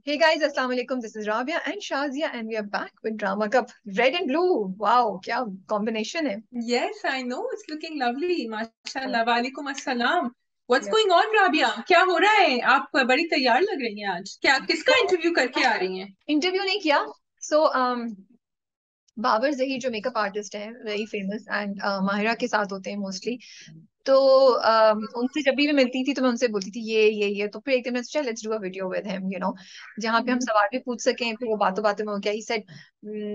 Hey guys, Assalamu alaikum. This is Rabia and Shazia, and we are back with Drama Cup. Red and blue. Wow, क्या combination है. Yes, I know. It's looking lovely. माशाल्लाह. वालेकुम अस्सलाम. What's Yeah. going on, Rabia? क्या हो रहा है? आप बड़ी तैयार लग रही हैं आज. क्या किसका So, इंटरव्यू करके आ रही हैं? इंटरव्यू नहीं किया. So, बाबर जही जो मेकअप आर्टिस्ट हैं, वेरी फेमस, एंड माहिरा के साथ होते हैं मोस्टली. तो उनसे जब भी मैं मिलती थी तो मैं उनसे बोलती थी ये तो फिर एक दिन मैंने सोचा let's do a video with him, जहाँ पे हम हम्म. सवाल भी पूछ सकें. फिर वो बातों बातों में हो गया, he said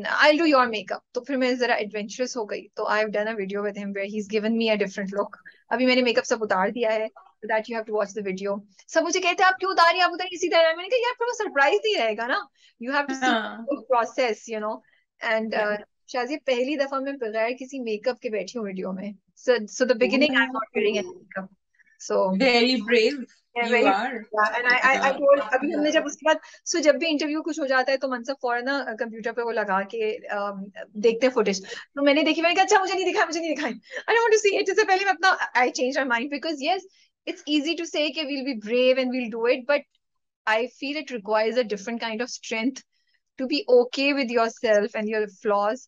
I will do your makeup. तो फिर मैं जरा एडवेंचरस हो गई, तो I have done a video with him where he is given me a different look. अभी मैंने मेकअप सब उतार दिया है, that you have to watch the video. सब मुझे कहते हैं आप क्यों उतारिए, आप उतारिए इसी तरह. मैंने कहा यार फिर वो सरप्राइज ही रहेगा ना. यू हैव टू सी हाँ. Process, and Yeah. शायद ये पहली दफा मैं बगैर किसी मेकअप के बैठी हूँ वीडियो में. So the beginning I'm not wearing any Ooh, makeup. So very brave yeah, you very are. yeah, and I told अभी हमने जब उसके बाद जब भी इंटरव्यू कुछ हो जाता है तो मनसब फौरन ना कंप्यूटर पे वो लगा के देखते हैं फुटेज. तो मैंने देखी, मैंने कहा अच्छा मुझे नहीं दिखाई. I don't want to see it. इससे पहले मैं अपना I change my mind because yes it's easy to say कि we'll be brave and we'll do it, but I feel it requires a different kind of strength to be okay with yourself and your flaws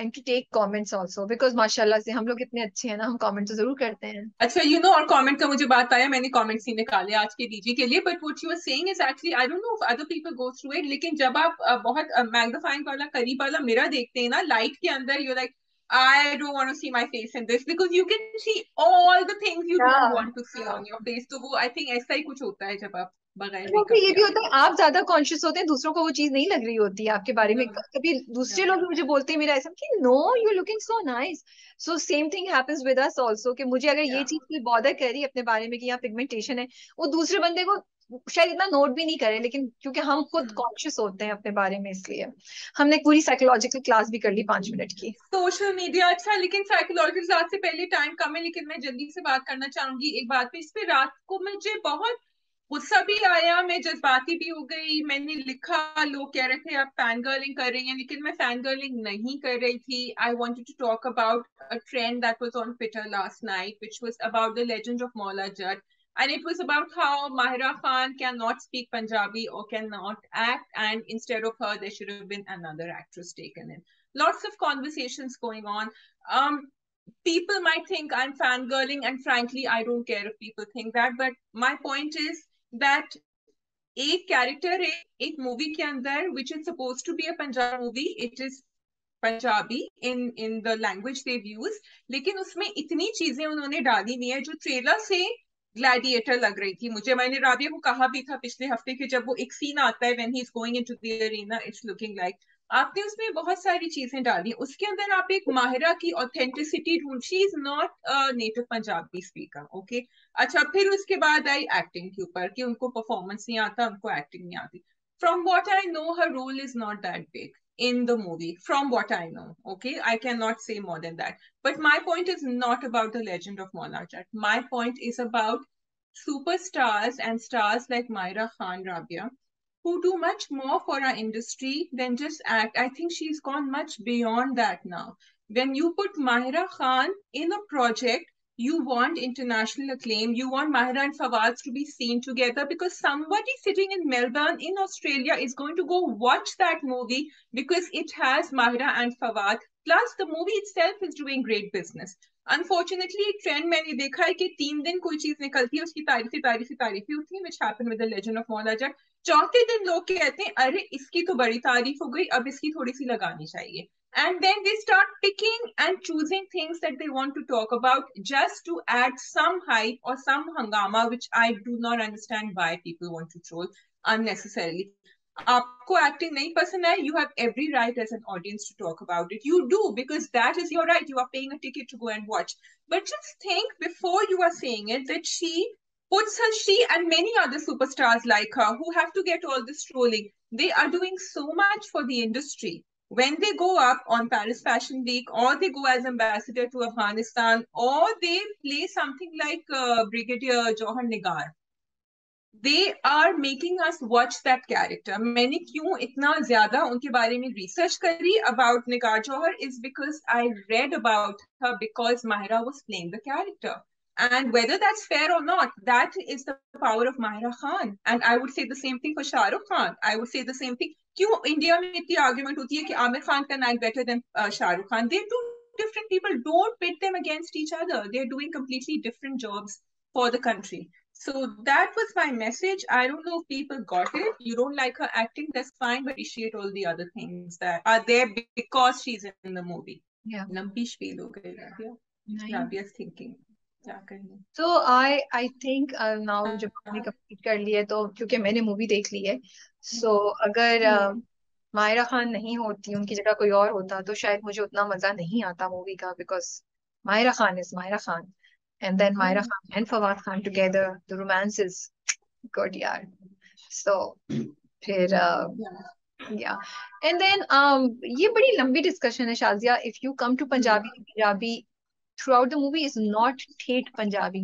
and to take comments also because माशाल्लाह से हम लोग इतने अच्छे हैं ना, हम comment तो जरूर करते हैं. अच्छा, और कमेंट का मुझे बात आया. मैंने कमेंट्स ही निकाले आज के डीजी के लिए. But what you are saying is actually I don't know if other people go through it. लेकिन जब आप बहुत मैग्नीफाइंग वाला करीब वाला मिरर देखते हैं ना लाइट के अंदर, you like I don't want to see my face in this because you can see all the things you don't Yeah. want to see on your face. तो वो I think ऐसा ही कुछ होता है जब आप बगैर वो भी मेकअप ये के भी होता आते है, आप ज्यादा कॉन्शियस होते हैं, दूसरों को वो चीज नहीं लग रही होती है आपके बारे में. हैं. कभी दूसरे Yeah. लोग भी मुझे बोलते हैं मेरा ऐसा कि no you looking so nice. So same thing happens with us also कि मुझे अगर ये Yeah. चीज कोई बॉदर करी अपने बारे में कि यहाँ पिगमेंटेशन है, वो दूसरे बंदे को शायद इतना नोट भी नहीं करे, लेकिन क्योंकि हम खुद Hmm. कॉन्शियस होते हैं अपने बारे में, इसलिए हमने एक पूरी साइकोलॉजिकल क्लास भी कर ली 5 मिनट की. सोशल मीडिया अच्छा, लेकिन साइकोलॉजिकल क्लास से पहले टाइम कम है. लेकिन मैं जल्दी से बात करना चाहूंगी एक बात पे. इस पे रात को मुझे बहुत गुस्सा भी आया, मैं जज्बाती भी हो गई. मैंने लिखा, लोग कह रहे थे आप फैन गर्लिंग कर रही हैं, लेकिन मैं फैन गर्लिंग नहीं कर रही थी. I wanted to talk about a trend that was on Twitter last night which was about the legend of Maula Jatt. And it was about how Mahira Khan cannot speak Punjabi or cannot act, and instead of her, there should have been another actress taken in. Lots of conversations going on. Um, People might think I'm fangirling, and frankly, I don't care if people think that. But my point is that एक character है एक movie के अंदर which is supposed to be a Punjabi movie. It is Punjabi in the language they've used. लेकिन उसमें इतनी चीजें उन्होंने डाली हुई है जो ट्रेलर से ग्लैडिएटर लग रही थी मुझे. मैंने राबिया को कहा भी था पिछले हफ्ते कि जब वो एक सीन आता है when he's going into the arena, it's looking like आपने उसमें बहुत सारी चीजें डाली. उसके अंदर आप एक माहिरा की ऑथेंटिसिटी ढूंढ. She is not native Punjabi speaker. Okay. अच्छा, फिर उसके बाद आई एक्टिंग के ऊपर कि उनको परफॉर्मेंस नहीं आता, उनको एक्टिंग नहीं आती. From what I know, her role is not that big in the movie, from what I know. Okay, I cannot say more than that. But my point is not about the legend of Mona Jat. My point is about superstars and stars like Myra Khan, Rabia, who do much more for our industry than just act. I think she's gone much beyond that now. When you put Mahira Khan in a project, you want international acclaim. You want Mahira and Fawaz to be seen together because somebody sitting in Melbourne in Australia is going to go watch that movie because it has Mahira and Fawaz. Plus, the movie itself is doing great business. Unfortunately एक trend मैंने देखा है कि 3 दिन कोई चीज निकलती है, उसकी तारीफी होती है, which happen with the legend of Maula जट. चौथे दिन लोग कहते हैं अरे इसकी तो बड़ी तारीफ हो गई, अब इसकी थोड़ी सी लगानी चाहिए. And then they start picking and choosing things that they want to talk about just to add some hype or some hangama, which I do not understand why people want to troll unnecessarily. आपको acting नहीं पसंद है, you have every right as an audience to talk about it. You do, because that is your right. You are paying a ticket to go and watch. But just think before you are saying it that she and many other superstars like her who have to get all this trolling, they are doing so much for the industry. When they go up on Paris Fashion Week, or they go as ambassador to Afghanistan, or they play something like Brigadier Johar Nigar, they are making us watch that character. मैंने क्यों इतना ज्यादा उनके बारे में research करी about Nigar Johar is because I read about her because Mahira was playing the character. And whether that's fair or not, that is the power of Mahira Khan. And I would say the same thing for Shah Rukh Khan. I would say the same thing. क्यों India में इतनी argument होती है कि आमिर खान का night better than Shah Rukh Khan? They're two different people. Don't pit them against each other. They're doing completely different jobs for the country. So that was my message. I don't know if people got it. You don't like her acting, that's fine, but appreciate all the other things that are there because she's in the movie. Yeah. Lampish feel हो गई Rabia. Rabia's thinking. क्या करना? So I think now जब हमने complete कर ली है तो क्योंकि मैंने मूवी देख ली है, so अगर मायरा खान नहीं होती, उनकी जगह कोई और होता तो शायद मुझे उतना मजा नहीं आता मूवी का, because Maira Khan is Maira Khan, and then Maira Khan and Fawad Khan together, the romance is good यार. सो फिर या एंड देन ये बड़ी लंबी डिस्कशन है Shazia. If you come to Punjabi throughout the movie is not ठेठ पंजाबी.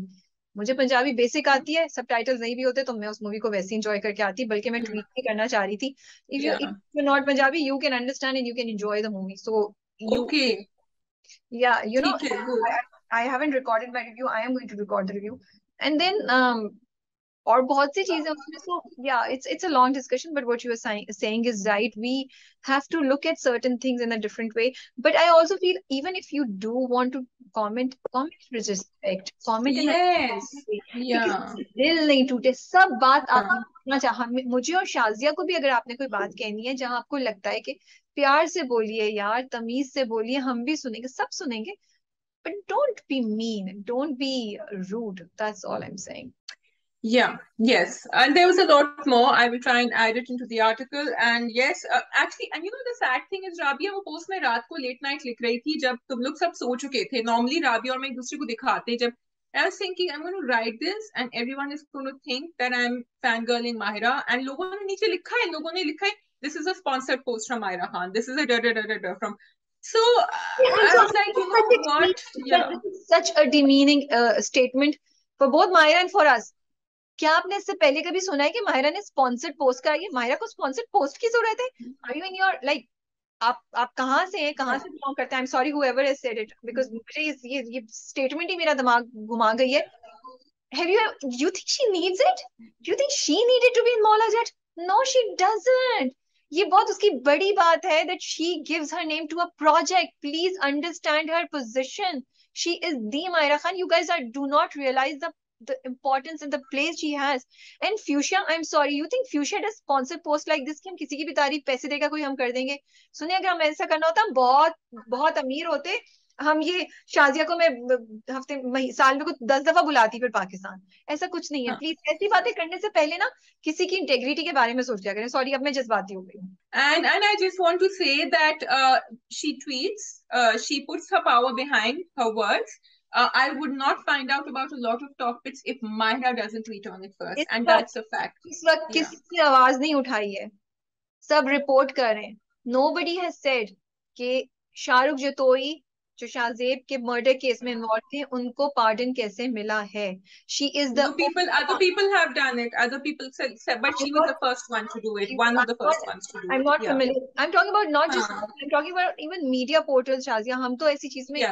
मुझे पंजाबी बेसिक आती है, सबटाइटल्स नहीं भी होते तो मैं उस मूवी को वैसे एंजॉय करके आती, बल्कि मैं ट्वीट भी करना चाह रही थी. If you not Punjabi you can understand and you can enjoy the movie. So Okay. Yeah, you know, ठीक है, good. I haven't recorded my review. I am going to record the review. And then और बहुत सी चीजें उसमें. So yeah, it's a long discussion, but what you were saying is right. We have to look at certain things in a different way. But I also feel even if you do want to comment with respect, comment in a Yes. Yeah. दिल नहीं टूटे. सब बात आपने कहना चाहा, मुझे और शाजिया को भी अगर आपने कोई बात कहनी है जहां आपको लगता है कि प्यार से बोलिए यार, तमीज से बोलिए, हम भी सुनेंगे, सब सुनेंगे. But don't be mean, don't be rude. That's all I'm saying. Yeah, yes. And there was a lot more. I will try and add it into the article. And yes, actually, and you know, the sad thing is, Rabia वो post में रात को late night लिख रही थी जब तुम लोग सब सो चुके थे. Normally Rabia और मैं एक दूसरे को दिखाते जब. I was thinking I'm going to write this and everyone is going to think that I'm fangirling Mahira. And लोगों ने नीचे लिखा है, लोगों ने लिखा है, this is a sponsored post from Mahira Khan. This is a da da da da da from. So I was like, you know what? Yeah. This is such a demeaning statement for both Mahira and for us. क्या आपने इससे पहले कभी सुना है कि माहिरा ने sponsored post कराई है? माहिरा को स्पॉन्सर्ड पोस्ट की जरूरत है? Are you in your like, आप कहाँ से हैं, कहाँ से बिलोंग करते हैं? I am sorry whoever has said it, because मुझे ये स्टेटमेंट ही मेरा दिमाग घुमा गई है. Have you think she needs it? Do you think she needed to be in Maula Jatt? No she doesn't. ये बहुत उसकी बड़ी बात है that she gives her name to a project. Please understand her position. She is the Mahira Khan. You guys do not realize the importance and the place she has. And Fuchsia, I'm sorry, you think Fuchsia does sponsor post like this कि हम किसी की भी तारीफ पैसे देगा कोई हम कर देंगे? सुनिए, अगर हम ऐसा करना होता हम बहुत बहुत अमीर होते. हम ये शाजिया को मैं साल में कुछ 10 दफा बुलाती फिर पाकिस्तान. ऐसा कुछ नहीं है. प्लीज ऐसी बातें करने से पहले ना किसी की इंटेग्रिटी के बारे में सोच लिया करें. सॉरी, अब मैं जज्बाती हो गई हूँ. And I just want to say that she tweets, she puts her power behind her words. I would not find out about a lot of topics if Mahira doesn't tweet on it first, and that's a fact. इस वक्त किसी की आवाज नहीं उठाई है, सब report कर रहे हैं. Nobody has said कि शाहरुख जतोई जो शाहजेब के मर्डर केस में इन्वॉल्व थे उनको पार्डन कैसे मिला है. She is the other people have done it. Other people said, but she was the first one to do it. One of the first ones to do it. I'm not familiar. I'm talking about not just. I'm talking about even media portals, Shazia. हम तो ऐसी चीज में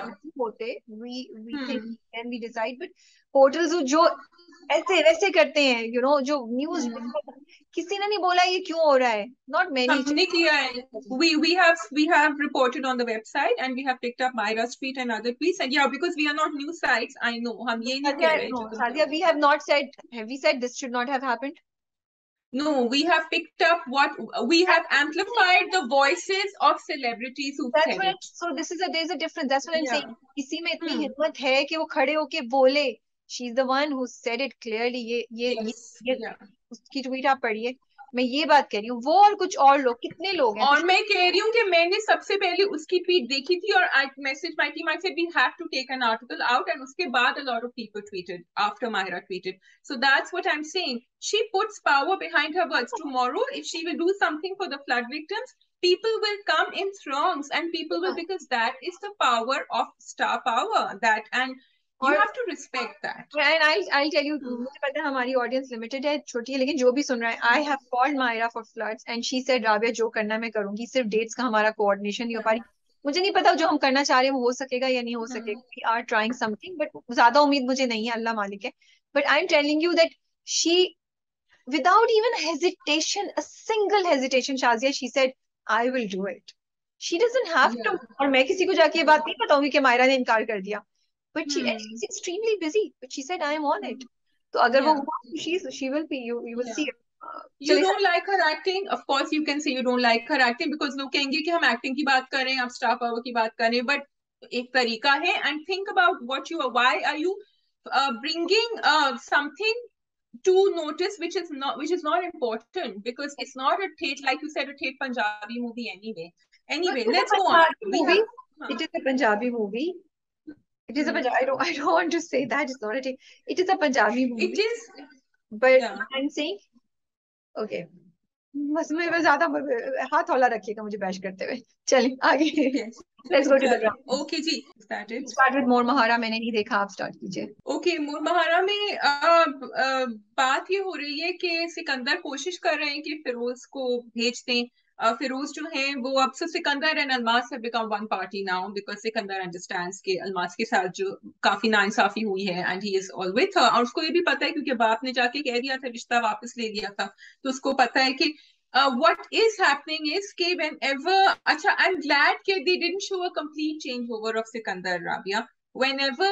होते. We think and we decide, but portals जो ऐसे वैसे करते हैं, you know, जो न्यूज किसी ने नहीं बोला ये क्यों हो रहा है. Not many. हमने किया है. We have reported on the website and we have picked up Mahira's tweet and other tweets, and yeah, because we are not news sites, I know. हम ये नहीं कह रहे. No, Sadia, we have not said. Have we said this should not have happened? No, we have picked up what we have amplified the voices of celebrities who said it. So there's a difference. That's what I'm saying. किसी में इतनी हिम्मत है कि वो खड़े होके बोले. She's the one who said it clearly. ये उसकी ट्वीट आप पढ़िए. मैं ये बात कह रही हूँ. वो और कुछ और लोग, कितने लोग हैं. और मैं कह रही हूँ कि मैंने सबसे पहले उसकी ट्वीट देखी थी और I messaged my team. I said we have to take an article out, and उसके बाद a lot of people tweeted after Mahira tweeted. So that's what I'm saying. She puts power behind her words. Tomorrow, if she will do something for the flood victims, people will come in throngs, and people will, because that is the power of star power. That and you have to respect that. And I'll tell you, मुझे पता है हमारी audience limited है, छोटी है, लेकिन जो भी सुन रहा है, I have called Mahira for floods and she said, Rabia जो करना मैं करूंगी, सिर्फ डेट्स का हमारा कोऑर्डिनेशन नहीं हो पा रही. मुझे नहीं पता जो हम करना चाह रहे हैं वो हो सकेगा या नहीं हो हम्म। सकेगा, we are trying something, but ज्यादा उम्मीद मुझे नहीं है, अल्लाह मालिक है। But I am telling you that she, without even hesitation, a single hesitation, Shazia, she said, I will do it. She doesn't have या to. और मैं किसी को जाके ये बात नहीं बताऊंगी कि मायरा ने इनकार कर दिया. But she, and hmm. she's extremely busy. But she said, I am on it. तो अगर वो या हुआ, she will be. You will see या it. You चलिए. don't like her acting, of course you can say you don't like her acting because लोग कहेंगे कि हम एक्टिंग की बात कर रहे हैं, आप स्टार पावर की बात कर रहे हैं, बट एक तरीका है, and think about what you are, why are you bringing something to notice which is not important, because it's not a tate, like you said, a tate Punjabi movie anyway. No, Anyway, it is a let's go on. Punjabi We movie. have It is a Punjabi movie. It is a hmm, Punjabi. I don't want to say that. It's not a. It is a Punjabi it movie. is But yeah I'm saying, okay. बस मेरे पे ज्यादा हाथ हौला रखिएगा मुझे bash करते हुए. चलिए आगे. yes let's go to the चलो ड्रामा. okay जी, is that it? Start with more महारा. मैंने नहीं देखा, आप स्टार्ट कीजिए. ओके, मुरमहारा में बात ये हो रही है कि सिकंदर कोशिश कर रहे हैं कि फिरोज को भेज दें. फिरोज जो है वो अब से, Sikandar and Almas have become one party now because Sikandar understands कि अलमास के साथ जो काफी नाइंसाफी हुई है and he is all with her, और उसको ये भी पता है क्योंकि बाप ने जाके कह दिया था, रिश्ता वापस ले लिया था, तो उसको पता है कि what is happening is कि whenever, अच्छा, I'm glad कि they didn't show a complete changeover of Sikandar, Rabia. Whenever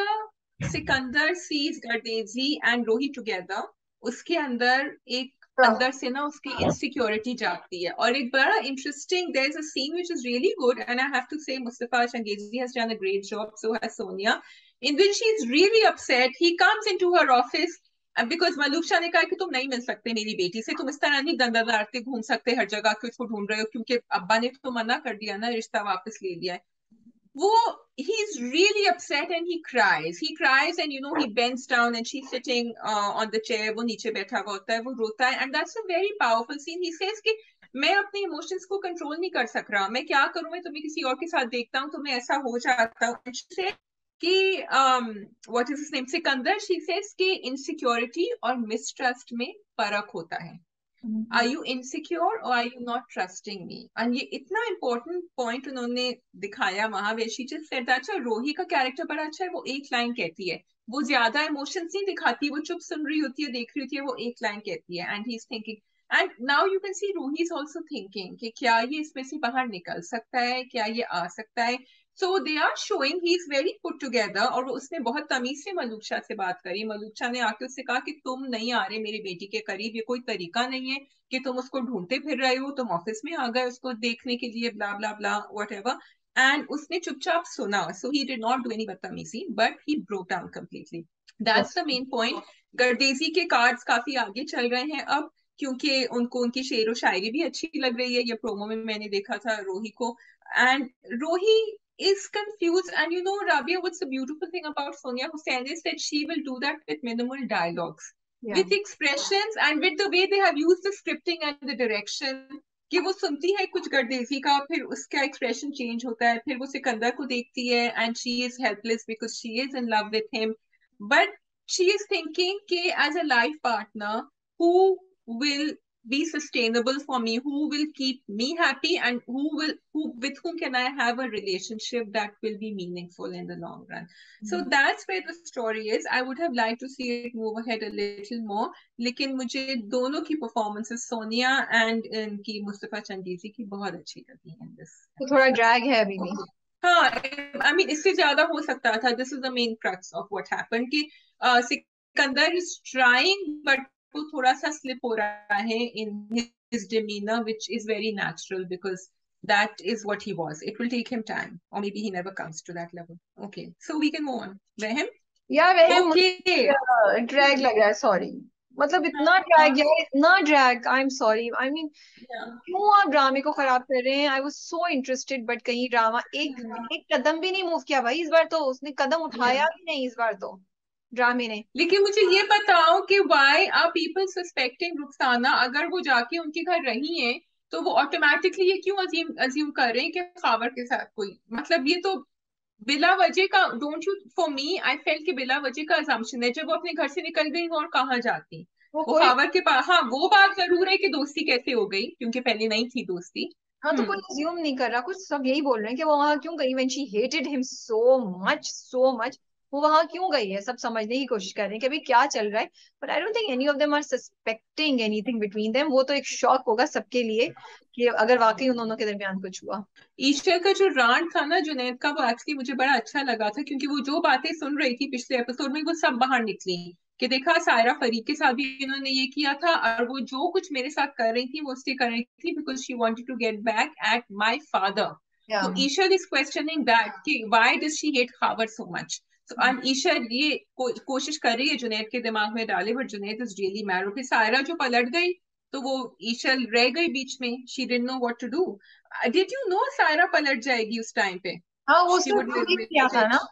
Sikandar sees Gardezi and Rohi together, उसके अंदर एक, अंदर से ना उसकी इनसिक्योरिटी जागती है. और एक बड़ा interesting, there is a scene which is really good and I have to say Mustafa Changezi has done a great job, so has Sonia, in which she is really upset. He comes into her office because Malook Shah ने कहा कि तुम नहीं मिल सकते मेरी बेटी से, तुम इस तरह नहीं दंदा लड़ते घूम सकते हर जगह कि उसको ढूंढ रहे हो, क्योंकि अब्बा ने तो मना कर दिया ना, रिश्ता वापस ले लिया है वो. He's really upset and he cries and he bends down and she's sitting on the chair, वो नीचे बैठा हुआ होता है, वो रोता है, and that's a very powerful scene. He says कि मैं अपने इमोशंस को कंट्रोल नहीं कर सक रहा, मैं क्या करूं, मैं तुम्हें किसी और के साथ देखता हूँ तो मैं ऐसा हो जाता हूँ. से कि what is his name, Sikandar, she says कि इनसिक्योरिटी और मिसट्रस्ट में फर्क होता है. आर यू इनसिक्योर और are you not trusting me. And ये इतना इंपॉर्टेंट पॉइंट उन्होंने दिखाया वहां, where she just said that. अच्छा, रोही का कैरेक्टर बड़ा अच्छा है, वो एक लाइन कहती है, वो ज्यादा इमोशंस नहीं दिखाती, वो चुप सुन रही होती है, देख रही होती है, वो एक लाइन कहती है, and he is thinking. And now you can see Ruhi is also thinking कि क्या ये इसमें से बाहर निकल सकता है, क्या ये आ सकता है. So they are showing he is very put together. और उसने बहुत तमीज से मलूक शाह से बात करी. मलूक शाह ने आके उससे कहा कि तुम नहीं आ रहे मेरी बेटी के करीब, ये कोई तरीका नहीं है कि तुम उसको ढूंढते फिर रहे हो, तुम ऑफिस में आ गए उसको देखने के लिए, blah blah blah whatever. And उसने चुपचाप सुना, so he did not do any बदतमीजी, but he broke down completely. That's the main point. Gardezi के कार्ड्स काफी आगे चल रहे हैं अब, क्योंकि उनको उनकी शेर व शायरी भी अच्छी लग रही है, ये प्रोमो में मैंने देखा था रोही को. एंड रोही is confused, and Rabia, what's the beautiful thing about Sonia Hussain is that she will do that with minimal dialogues, Yeah. with expressions and with the way they have used the scripting and the direction. कि वो सुनती है कुछ गर्देजी का, फिर उसका expression change होता है, फिर वो सिकंदर को देखती है and she is helpless because she is in love with him, but she is thinking कि as a life partner who will be sustainable for me, who will keep me happy, and who with whom can I have a relationship that will be meaningful in the long run. So that's where the story is. I would have liked to see it move ahead a little more, लेकिन मुझे दोनों की performances, Sonia and इनकी मुस्तफा चंगेजी की, बहुत अच्छी लगी है this. तो थोड़ा ड्रैग है अभी भी. हाँ, आई मीन इससे ज्यादा हो सकता था. This is the main crux of what happened कि सिकंदर इज ट्राइंग बट वो थोड़ा सा स्लिप हो रहा है in his demeanor, which is very natural because that is what he was. It will take him time, or maybe he never comes to that level. Okay, so we can move on. Rahim? यार वह Okay. मुझे drag लग रहा है, sorry. मतलब इतना हाँ, drag यार, इतना drag. I am sorry, I mean yeah. क्यों आप ड्रामे को खराब कर रहे हैं. I was so interested, but कहीं ड्रामा एक एक कदम भी नहीं मूव किया भाई. इस बार तो उसने कदम Yeah. उठाया भी नहीं, इस बार तो ड्रामे ने. लेकिन मुझे ये बताओ कि why are people suspecting Rukhsana, अगर वो जाके उनके घर रही है तो वो ऑटोमेटिकली ये क्यों अज्यूम कर रहे हैं कि खावर के साथ कोई, मतलब ये तो बिला वजह का, don't you, for me I fail कि बिला वजह का अजम्पशन है. जब वो अपने घर से निकल गई और कहाँ जाती, वो वो कोई खावर के पास. हाँ, वो बात जरूर है कि दोस्ती कैसे हो गई, क्योंकि पहले नहीं थी दोस्ती, हाँ, तो कोई अज्यूम नहीं कर रहा कुछ, सब यही बोल रहे हैं कि वो वहां क्यों गई, when she hated him so much, वो वहां क्यों गई है, सब समझने की कोशिश कर रहे हैं कि अभी क्या चल रहा है। But I don't think any of them are suspecting anything between them. वो तो एक शॉक होगा सबके लिए कि अगर वाकई उन दोनों के दरमियान कुछ हुआ। ईशा का जो रांट था ना जुनैद का, वो एक्चुअली मुझे बड़ा अच्छा लगा था, क्योंकि वो जो बातें सुन रही थी पिछले एपिसोड में वो सब बाहर निकली कि देखा सायरा फरीद के साथ भी इन्होंने ये किया था, और वो जो कुछ मेरे साथ कर रही थी वो इसलिए कर रही थी because she wanted to get back at my father. या तो ईशा इज क्वेश्चनिंग दैट कि why does she hate Khawar so much. So and Esha ये कोशिश कर रही है जुनैद के दिमाग में डाले, but Junaid is really mad. और फिर सायरा जो पलट गई तो वो ईशा रह गई बीच में, she didn't know what to do. Did you know Saira पलट जाएगी उस टाइम पे? हाँ, वो शी उसने वुड खुद ही किया था विजिट। ना।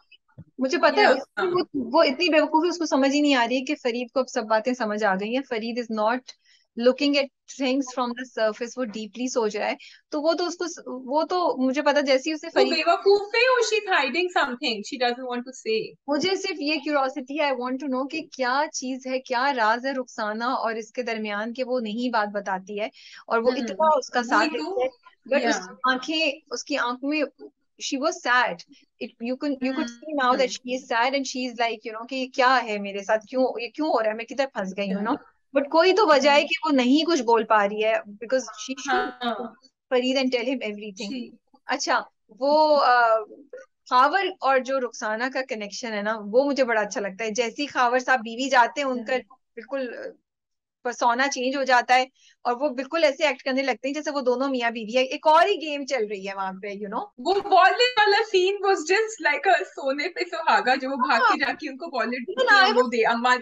मुझे पता है या वो इतनी बेवकूफ है, उसको समझ ही नहीं आ रही है कि फरीद को अब सब बातें समझ आ गई हैं। Farid is not looking at things from the surface, वो डीपली सोच रहा है। तो वो तो उसको, वो तो मुझे पता, जैसे ही उसने वो फरीद, बेवकूफ है, और she is hiding something she doesn't want to say. मुझे सिर्फ ये curiosity, I want to know कि क्या चीज है, क्या राज है रुखसाना और इसके दरमियान कि वो नहीं बात बताती है और वो इतना उसका साथ वही तो। देती है। बट या उसकी आंखों में, she was sad. It you could see now that she is sad and she is like कि क्या है मेरे साथ, क्यों ये क्यों हो रहा है, मैं किधर फंस गई हूँ। बट कोई तो वजह है कि वो नहीं कुछ बोल पा रही है, बिकॉज शी शुड हाँ Farid and tell him everything. She अच्छा, वो खावर और जो रुखसाना का कनेक्शन है ना, वो मुझे बड़ा अच्छा लगता है। जैसे ही खावर साहब बीवी जाते हैं, उनका बिल्कुल पर्सोना चेंज हो जाता है और वो बिल्कुल ऐसे एक्ट करने लगते हैं जैसे वो दोनों मियाँ बीवी है। एक और ही गेम चल रही है वहां पे, वो वॉलेट वाला scene was just like a सोने पे सुहागा, जो वो भाग के जाके उनको वॉलेट इवन आई वो वाज, दे अम्मा।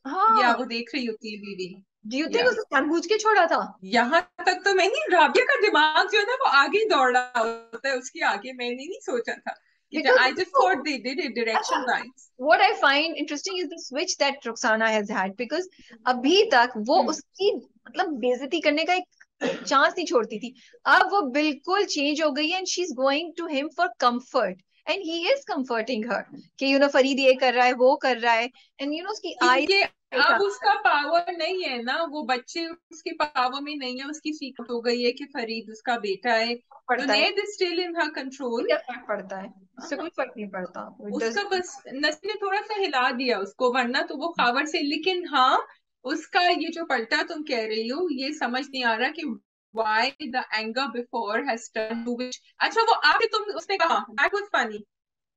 या हाँ, वो देख रही होती है बीवी। डू यू थिंक या उसने जानबूझ के छोड़ा था? यहाँ तक तो मैंने, राबिया का दिमाग जो है ना वो आगे ही दौड़ रहा होता है उसकी आगे, मैंने नहीं सोचा था कि because I just thought they did it अच्छा, direction wise. what I find interesting is the switch that Roxana has had, because अभी तक वो उसकी मतलब बेइज्जती करने का एक चांस नहीं छोड़ती थी। अब वो बिल्कुल चेंज हो गई है and she is going to him for comfort and he is comforting her कि फरीद ये कर रहा है, वो कर रहा है, एंड उसकी आई क्योंकि अब उसका पावर नहीं है ना, वो बच्चे उसके पावर में नहीं है, उसकी सीक्रेट हो गई है कि फरीद उसका बेटा है। पड़ता है, Junaid is still in her control. क्या फर्क पड़ता है, उससे कोई फर्क नहीं पड़ता। It does- उसका बस नसीब ने थोड़ा सा हिला दिया उसको, वरना तो वो खावर से। लेकिन हाँ, उसका ये जो पलटा तुम कह रही हो, ये समझ नहीं आ रहा कि why the anger before has turned to which। अच्छा वो आपके तुम उसने कहा that was funny।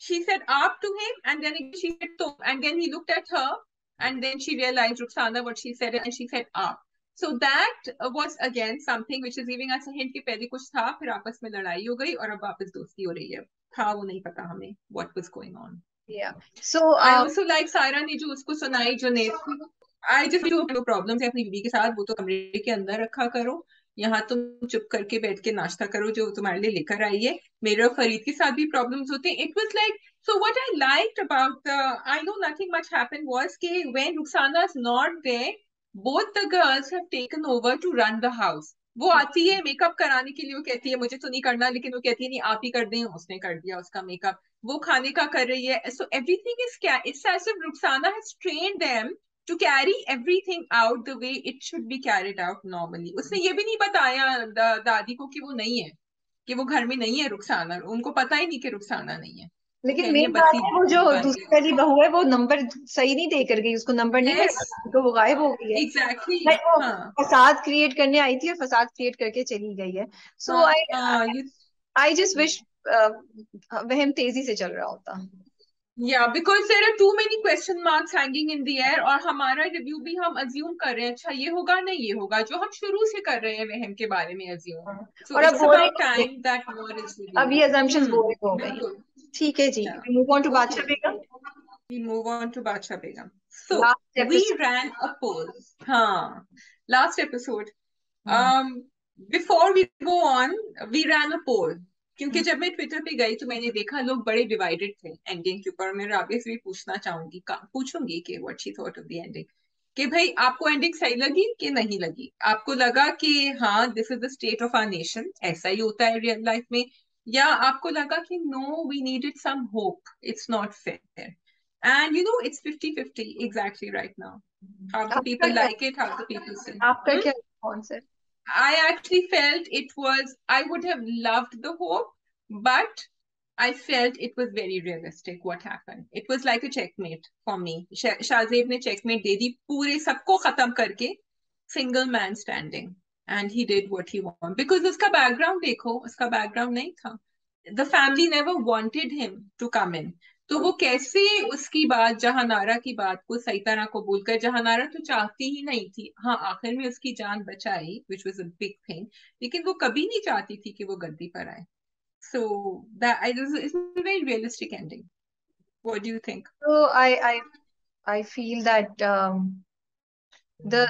She said up to him and then she said to, and then he looked at her and then she realized Ruxana what she said and she said up। So that was again something which is giving us a hint कि पहले कुछ था, फिर आपस में लड़ाई हो गई और अब वापस दोस्ती हो रही है। था वो नहीं पता हमें what was going on। yeah, so I also like Saira ने जो उसको सुनाई जो ने, आई जस्ट जो प्रॉब्लम है अपनी बीवी के साथ वो तो कमरे के अंदर रखा करो, यहाँ तुम चुप करके बैठ के नाश्ता करो जो तुम्हारे लिए लेकर आई है। मेरे और फरीद के साथ भी प्रॉब्लम्स होते हैं। It was like, so what I liked about the, I know nothing much happened was कि when Rukhsana is not there, both the girls have taken over to run the house. वो आती है मेकअप कराने के लिए, वो कहती है मुझे तो नहीं करना, लेकिन वो कहती है नहीं आप ही कर दें, उसने कर दिया उसका मेकअप। वो खाने का कर रही है, सो एवरीथिंग इज क्या, it's as if Rukhsana has trained them to carry everything out the way it should be carried out normally। उसने ये भी नहीं बताया दादी को कि वो नहीं है, कि वो घर में नहीं है रुखसाना, उनको पता ही नहीं कि रुखसाना नहीं है। वो लेकिन कह रही है मेन बात बत्ती है वो जो बन दूसरी गई। वाली बहू है वो नंबर सही नहीं दे कर गई, उसको नंबर नहीं यस, मिला, तो वो गायब हो गई है। एग्जैक्टली। लाइक वो हाँ फसाद क्रिएट करने आई थी और फसाद क्रिएट करके चली गई है। सो हाँ आई हाँ ये। आई जस्ट विश वहम तेजी से चल रहा होता। या because there are too many question marks hanging in the air, और हमारा रिव्यू भी हम अज्यूम कर रहे हैं, अच्छा ये होगा नहीं ये होगा, जो हम शुरू से कर रहे हैं वहम के बारे में अज्यूम। हाँ। सो और अब इट्स बोरिंग अबाउट हो गई, टाइम दैट मोर इज अब ये assumptions रिवील्ड। बोरिंग हो गई। बिल्कुल। ठीक है जी, या मूव ऑन टू ओके, बादशाह बेगम। we move on to Bacha Begum। So last we episode. ran a poll। हाँ, last episode। um before we go on, we ran a poll, क्योंकि जब मैं ट्विटर पे गई तो मैंने देखा लोग बड़े डिवाइडेड थे एंडिंग के ऊपर। मैं राबिया से भी पूछना चाहूंगी, पूछूंगी कि what she thought of the ending, कि भाई आपको एंडिंग सही लगी कि नहीं लगी। आपको लगा कि हाँ this is the state of our nation, ऐसा ही होता है रियल लाइफ में, या आपको लगा कि no we needed some hope, it's not fair. And you know, it's 50-50 exactly right now. Half the आपका people क्या, like it, half the people say, आपका क्या रिस्पॉन्स है? I actually felt it was, I would have loved the hope, but I felt it was very realistic what happened. It was like a checkmate for me. Shahzeb ने checkmate दे दी पूरे सबको खत्म करके, single man standing, and he did what he wanted because उसका background देखो, उसका background नहीं था. The family never wanted him to come in. तो वो कैसे उसकी बात, जहानारा की बात को सही तरह कबूल कर, जहानारा तो चाहती ही नहीं थी, हाँ आखिर में उसकी जान बचाई, which was a big thing, लेकिन वो कभी नहीं चाहती थी कि वो गद्दी पर आए. So that is a very realistic ending. What do you think? So I feel that the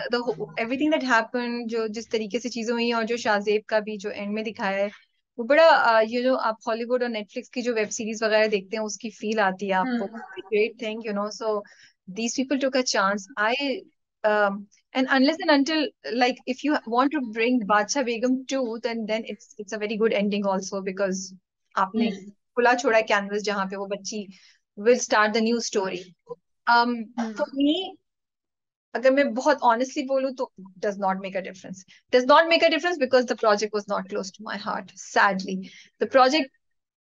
everything that happened, जो जिस तरीके से चीजें हुई और जो शाहजेब का भी जो एंड में दिखाया है, वो बड़ा ये जो आप हॉलीवुड और नेटफ्लिक्स की जो वेब सीरीज वगैरह देखते हैं उसकी फील आती है आपको. Great thing, so these people took a chance. And unless and until, like, if you want to bring Bacha Begum 2, then it's a very good ending also, because आपने खुला छोड़ा कैनवस जहाँ पे वो बच्ची will start the new story. For me, अगर मैं बहुत ऑनेस्टली बोलूं तो does not make a difference. Does not make a difference because the project was not close to my heart, sadly. The project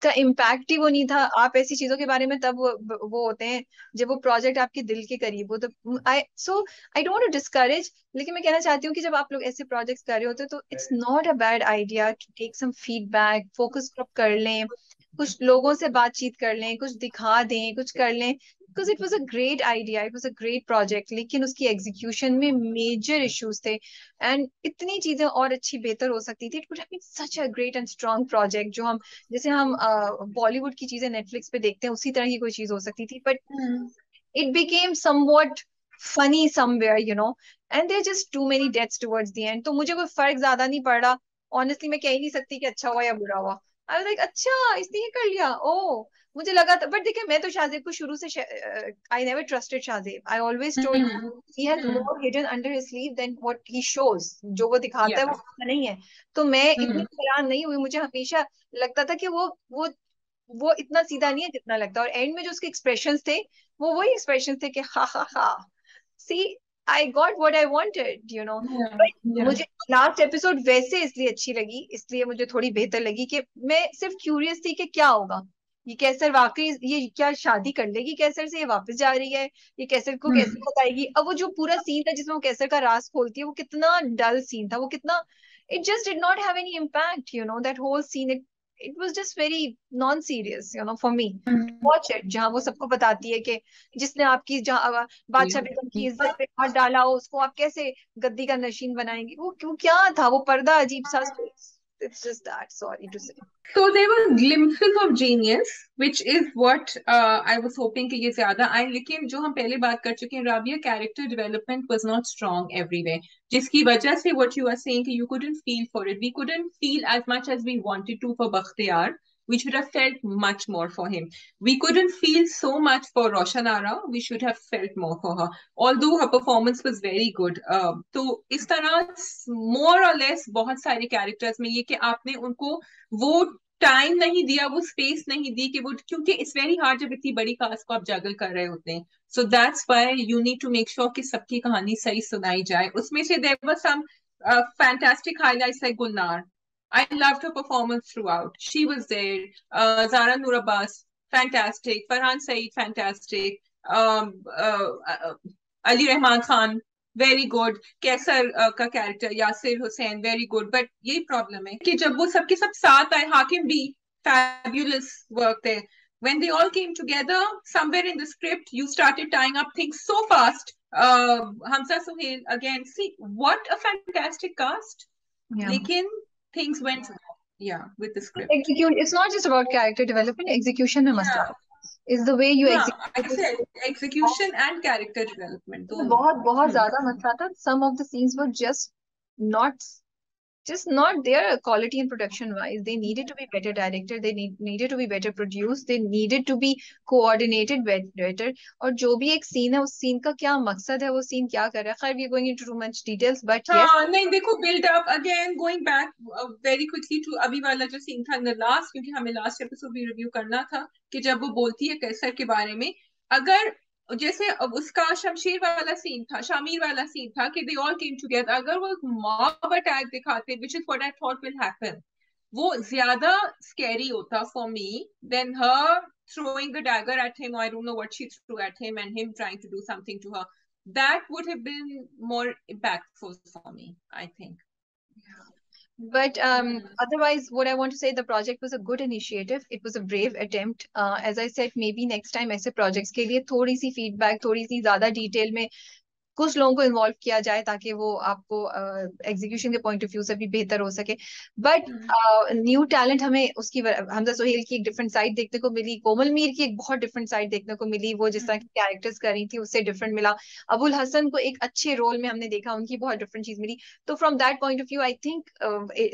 का इम्पैक्ट ही वो नहीं था. आप ऐसी चीजों के बारे में तब वो होते हैं जब वो प्रोजेक्ट आपके दिल के करीब हो. तो आई डोंट डिस्करेज, लेकिन मैं कहना चाहती हूँ कि जब आप लोग ऐसे प्रोजेक्ट्स कर रहे होते तो it's not a bad idea to take some feedback, focus group कर लें, कुछ लोगों से बातचीत कर लें, कुछ दिखा दें, कुछ कर लें. Because it was a great idea, it was a great project, लेकिन उसकी एग्जीक्यूशन में मेजर इश्यूज थे. एंड इतनी चीजें और अच्छी बेहतर हो सकती थी. It would have been such a great and strong project, जो हम जैसे हम बॉलीवुड की चीजें नेटफ्लिक्स पे देखते हैं उसी तरह की कोई चीज हो सकती थी. But it became somewhat funny somewhere, and there are just too many deaths towards the end. तो मुझे कोई फर्क ज्यादा नहीं पड़ रहा. ऑनेस्टली मैं कह ही नहीं सकती कि अच्छा हुआ या बुरा हुआ. आई वाज लाइक, अच्छा इसने ये कर लिया, ओ मुझे लगा था. बट देखिए, मैं तो शाहजेब को शुरू से, I never trusted Shahzeb. I always told he has more hidden under his sleeve than what he shows. जो वो दिखाता है Yeah. वो उतना नहीं है. तो मैं इतनी हैरान नहीं हुई. मुझे हमेशा लगता था कि वो इतना सीधा नहीं है जितना लगता. और एंड में जो उसके एक्सप्रेशंस थे, वो वही एक्सप्रेशन थे कि हा हा हा, see I got what I wanted, Yeah. But Yeah. मुझे लास्ट एपिसोड वैसे इसलिए अच्छी लगी, इसलिए मुझे थोड़ी बेहतर लगी कि मैं सिर्फ क्यूरियस थी कि क्या होगा. ये कैसर वाकई ये क्या शादी कर लेगी कैसर से, ये वापस जा रही है, ये कैसर को कैसे बताएगी. अब वो जो पूरा सीन था जिसमें वो कैसर का राज खोलती है, वो कितना डल सीन था, वो कितना, it just did not have any impact, that whole scene. It was just very non-serious, for me. Watch it, जहाँ वो सबको बताती है कि जिसने आपकी जहाँ बादशाह बेगम की इज्जत पे हाथ डाला हो, उसको आप कैसे गद्दी का नशीन बनाएंगे. वो क्यों, क्या था वो पर्दा अजीब सा. It's just that, sorry to say. So there were glimpses of genius, which is what I was hoping कि ये ज्यादा आए. लेकिन जो हम पहले बात कर चुके हैं, Rabia character development was not strong everywhere. जिसकी वजह से what you are saying कि you couldn't feel for it. We couldn't feel as much as we wanted to for Bakhtiyar. We should have felt much more for him. We couldn't feel so much for Roshanara. We should have felt more for her. Although her performance was very good. तो इस तरह more or less बहुत सारे characters में ये कि आपने उनको वो टाइम नहीं दिया, वो स्पेस नहीं दी कि वो, क्योंकि इट्स वेरी हार्ड जब इतनी बड़ी कास्ट को आप जगल कर रहे होते हैं. So that's why you need to make sure कि सबकी कहानी सही सुनाई जाए. उसमें से there were some fantastic highlights like Gulnar. I loved her performance throughout. She was there. Zara Noor Abbas, fantastic. Farhan Saeed, fantastic. Ali Rahman Khan, very good. Qaiser का character Yasir Hussain, very good. But यही प्रॉब्लम है कि जब वो सबके सब साथ आए, हाकिम भी fabulous work there. When they all came together, somewhere in the script, you started tying up things so fast. Hamza Suhail again. See what a fantastic cast. Yeah. Lekin things went, yeah, with the script. Execute. It's not just about character development. Execution में मसला है. Is the way you हाँ, I execute. said execution and character development. बहुत बहुत ज्यादा मसला था. Some of the scenes were just not their quality and production wise. They needed to be better directed. They needed to be better produced. They needed to be coordinated better. और जो भी एक scene है, उस scene का क्या मकसद है, वो सीन क्या कर रहा है. खैर, we are going into too much details, but yes. हाँ नहीं देखो, build up again, going back very quickly to अभी वाला जो सीन था इन द लास्ट, क्योंकि हमें लास्ट एपिसोड भी रिव्यू करना था, कि जब वो बोलती है कैसर के बारे में, अगर जैसे अब उसका शमशीर वाला सीन था, शामिर वाला सीन था कि दे ऑल केम टुगेदर, अगर वो मॉब अटैक दिखाते which is what I thought will happen, वो ज्यादा स्कैरी होता for me than her throwing the dagger at him, or I don't know what she threw at him, and him trying to do something to her. That would have been more impactful for me, I think. But otherwise, what I want to say, the project was a good initiative. It was a brave attempt. As I said, maybe next time ऐसे projects के लिए थोड़ी सी feedback, थोड़ी सी ज्यादा detail में कुछ लोगों को इन्वॉल्व किया जाए ताकि वो आपको एग्जीक्यूशन के पॉइंट ऑफ व्यू से भी बेहतर हो सके. बट न्यू टैलेंट हमें उसकी हमजा सोहेल की एक डिफरेंट साइड देखने को मिली, कोमल मीर की एक बहुत डिफरेंट साइड देखने को मिली, वो जिस तरह की कैरेक्टर्स कर रही थी उससे डिफरेंट मिला. अबुल हसन को एक अच्छे रोल में हमने देखा, उनकी बहुत डिफरेंट चीज मिली. तो from that point of view I think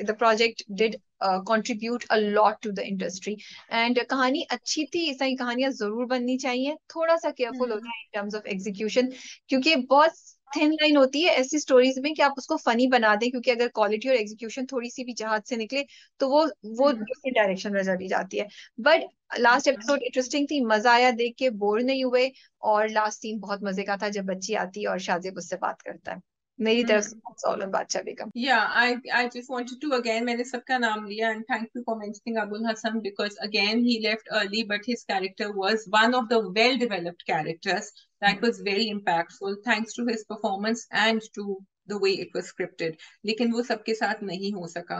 the project did contribute a lot to the industry. And कहानी अच्छी थी, इस तरह की कहानियां जरूर बननी चाहिए. थोड़ा सा केयरफुल हो जाए इन टर्म्स ऑफ एग्जीक्यूशन, क्योंकि बहुत थिन लाइन होती है ऐसी स्टोरीज में कि आप उसको फनी बना दें, क्योंकि अगर क्वालिटी और एग्जीक्यूशन थोड़ी सी भी जहाज से निकले तो वो डिफरेंट डायरेक्शन में चली जाती है. बट लास्ट एपिसोड इंटरेस्टिंग थी, मजा आया देख के, बोर नहीं हुए. और लास्ट सीन बहुत मजे का था जब बच्ची आती है और शाजिब उससे बात करता है. मेरी तरफ से सॉलन बादशाह बेगम. Yeah, I just wanted to again, मैंने सबका नाम लिया, and thank you for mentioning Abul Hassan, because again he left early, but his character was one of the well-developed characters that was very impactful, thanks to his performance and to the way it was scripted. लेकिन वो सबके साथ नहीं हो सका.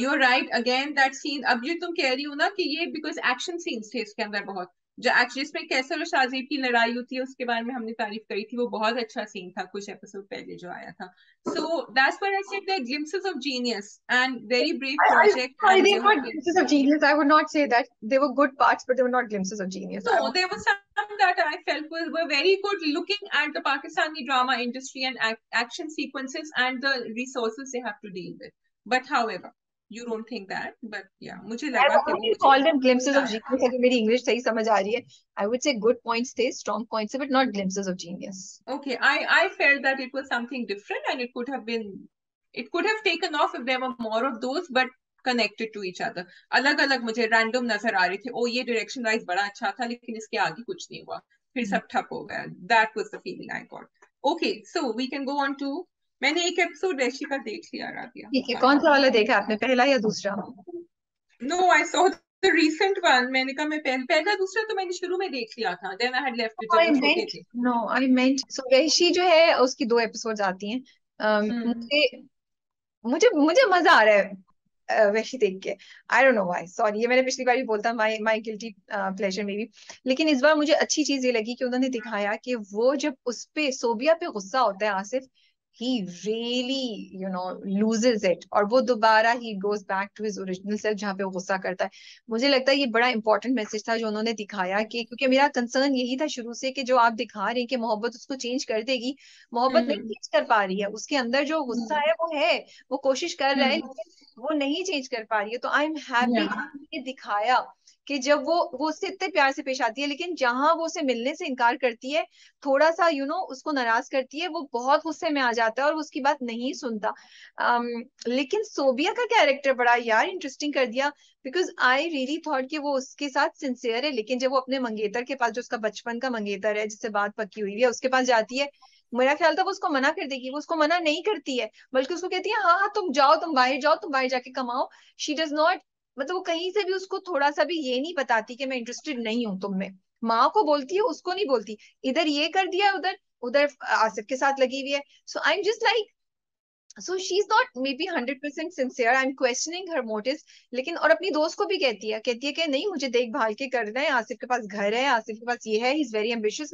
You're right, again that scene, अब ये तुम कह रही हो ना कि ये because action scenes थे इसके अंदर बहुत, जो एक्चुअली इसमें कैसर और शाजीब की लड़ाई होती है उसके बारे में हमने तारीफ करी थी, वो बहुत अच्छा सीन था कुछ एपिसोड पहले जो आया था. So that's why I said they're glimpses of genius and very brave project. Sorry, And they were not glimpses of genius. I would not say that. They were good parts, but they were not glimpses of genius. no, there was some that I felt were very good looking at the Pakistani drama industry and action sequences and the resources they have to deal with. But however, you don't think that, but yeah, मुझे I लगा कि वो wouldn't call them glimpses of genius. अगर मेरी English सही समझ आ रही है, I would say good points थे, strong points थे, but not glimpses of genius. Okay, I felt that it was something different, and it could have taken off if there were more of those, but connected to each other. अलग अलग मुझे random नजर आ रहे थे, ओ ये direction wise बड़ा अच्छा था लेकिन इसके आगे कुछ नहीं हुआ, फिर सब ठप हो गया. That was the feeling I got. Okay, so we can go on to, मैंने एक एपिसोड वैशी का देख लिया राबिया. ठीक है, कौन सा वाला देखा आपने, पहला या दूसरा? No, I saw the recent one. मैंने कहा मैं पहला दूसरा तो मैंने शुरू में देख लिया था. Then I had left it जब वो छोटे थे. No, I meant so वैशी जो है उसकी 2 एपिसोड्स आती हैं. मुझे मुझे मुझे मजा आ रहा है वैशी देख के. आई डोंट नो व्हाई, सॉरी, ये मैंने पिछली बार भी बोलता, my my guilty pleasure may be. लेकिन इस बार मुझे अच्छी चीज ये लगी कि उन्होंने दिखाया कि वो जब उस पे सोबिया पे गुस्सा होता है Asif, he really loses it, और वो दोबारा he goes back to his original self जहाँ पे वो गुस्सा करता है. मुझे लगता है ये बड़ा इंपॉर्टेंट मैसेज था जो उन्होंने दिखाया, कि क्योंकि मेरा कंसर्न यही था शुरू से कि जो आप दिखा रहे हैं कि मोहब्बत उसको चेंज कर देगी, मोहब्बत नहीं चेंज कर पा रही है. उसके अंदर जो गुस्सा है वो है, वो कोशिश कर रहा है लेकिन वो नहीं चेंज कर पा रही है. तो आई एम हैप्पी ये दिखाया कि जब वो उससे इतने प्यार से पेश आती है, लेकिन जहां वो उसे मिलने से इनकार करती है, थोड़ा सा उसको नाराज करती है, वो बहुत गुस्से में आ जाता है और उसकी बात नहीं सुनता. लेकिन सोबिया का कैरेक्टर बड़ा यार इंटरेस्टिंग कर दिया, बिकॉज आई रियली थॉट कि वो उसके साथ सिंसियर है, लेकिन जब वो अपने मंगेतर के पास, जो उसका बचपन का मंगेतर है जिससे बात पक्की हुई है, उसके पास जाती है, मेरा ख्याल था वो उसको मना कर देगी. वो उसको मना नहीं करती है, बल्कि उसको कहती है हाँ हाँ तुम जाओ, तुम बाहर जाओ, तुम बाहर जाके कमाओ. शी डज नॉट, मतलब वो कहीं से भी उसको थोड़ा सा भी ये नहीं बताती कि मैं इंटरेस्टेड नहीं हूँ तुम में. माँ को बोलती है, उसको नहीं बोलती. इधर ये कर दिया, उधर उधर आसिफ के साथ लगी हुई है. So I am just like, so she's not maybe 100% sincere. I'm questioning her motives. लेकिन और अपनी दोस्त को भी कहती है कि नहीं मुझे देखभाल के करना है, आसिफ के पास घर है, आसिफ के पास ये है, he's very ambitious.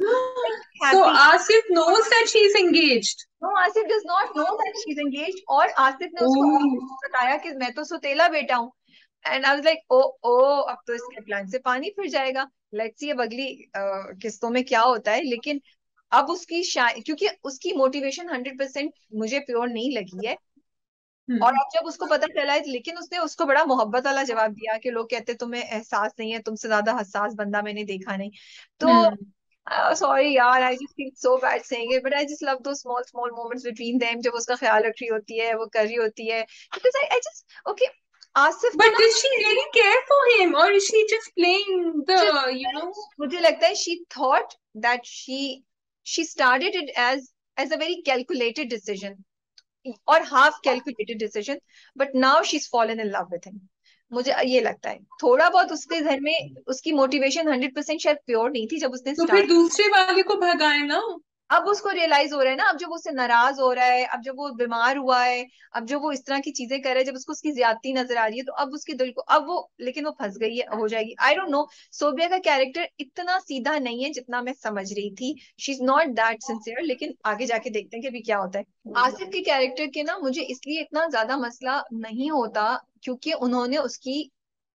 So Asif knows that she's engaged. No, Asif does not know that she's engaged. और आसिफ ने उसको बताया कि मैं तो सुतेला बेटा हूँ. And I was like oh oh, अब तो इसके प्लान से पानी फिर जाएगा. लेट्स सी अब अगली किस्तों में क्या होता है. लेकिन अब उसकी क्योंकि उसकी मोटिवेशन 100% मुझे प्योर नहीं लगी है. और अब जब उसको पता चला है, लेकिन उसने उसको बड़ा मोहब्बत वाला जवाब दिया कि लोग कहते तुम्हें एहसास नहीं है, तुमसे ज्यादा हसास बंदा मैंने देखा नहीं. तो सॉरी यार, I just feel so bad saying it, but I just love दो small small moments between them, जब उसका ख्याल रख रही होती है, वो कर रही होती है, because I just okay. Asif को But ना did she really care for him, or is she just playing the, you know? मुझे लगता है she thought that she started it as a very calculated decision और half calculated decision, but now she is fallen in love with him. मुझे ये लगता है थोड़ा बहुत उसके घर में उसकी मोटिवेशन 100% शायद प्योर नहीं थी जब उसने तो फिर स्टार्ट। दूसरे वाले को भगाए ना। अब उसको रियलाइज हो रहा है ना, अब जब वो उससे नाराज हो रहा है, अब जब वो बीमार हुआ है, अब जब वो इस तरह की चीजें कर रहा है, जब उसको उसकी ज्यादती नजर आ रही है, तो अब उसके दिल को अब वो, लेकिन वो फंस गई है, हो जाएगी। आई डोंट नो, सोबिया का कैरेक्टर इतना सीधा नहीं है जितना मैं समझ रही थी। She is not that sincere, लेकिन आगे जाके देखते हैं कि अभी क्या होता है। आसिफ के कैरेक्टर के ना मुझे इसलिए इतना ज्यादा मसला नहीं होता क्योंकि उन्होंने उसकी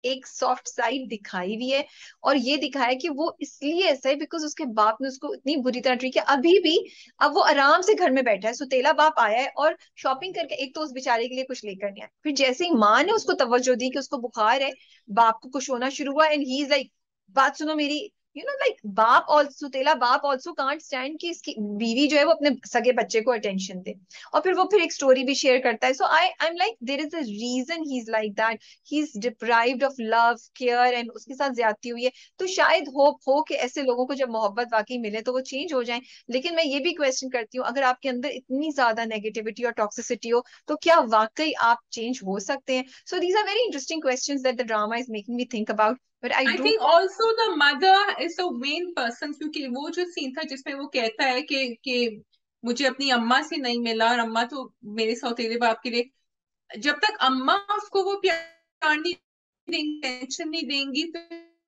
एक सॉफ्ट साइड दिखाई भी है, और ये दिखाया कि वो इसलिए ऐसा है बिकॉज उसके बाप ने उसको इतनी बुरी तरह ट्रीट किया। अभी भी अब वो आराम से घर में बैठा है, सुतेला बाप आया है और शॉपिंग करके, एक तो उस बेचारे के लिए कुछ लेकर नहीं आया, फिर जैसे ही माँ ने उसको तवज्जो दी कि उसको बुखार है, बाप को कुछ होना शुरू हुआ, एंड ही इज लाइक, बात सुनो मेरी, लाइक बाप ऑल्सो, सुतेला बाप ऑल्सो कांट स्टैंड कि इसकी बीवी जो है वो अपने सगे बच्चे को अटेंशन दे। और फिर वो फिर एक स्टोरी भी शेयर करता है। So I am like there is a reason he is like that, he is deprived of love care, and उसके साथ ज्यादती हुई है। तो शायद होप हो कि ऐसे लोगों को जब मोहब्बत वाकई मिले तो वो चेंज हो जाएं। लेकिन मैं ये भी क्वेश्चन करती हूँ, अगर आपके अंदर इतनी ज्यादा नेगेटिविटी और टॉक्सिसिटी हो तो क्या वाकई आप चेंज हो सकते हैं? So these are very interesting questions that the drama is making me think about, but I I do. Think also the mother is the main person, क्योंकि वो जो सीन था जिसमें वो कहता है कि मुझे अपनी अम्मा से नहीं मिला, और अम्मा तो मेरे सौतेले बाप के लिए, जब तक अम्मा उसको वो प्यार नहीं देंगी, टेंशन नहीं देंगी, तो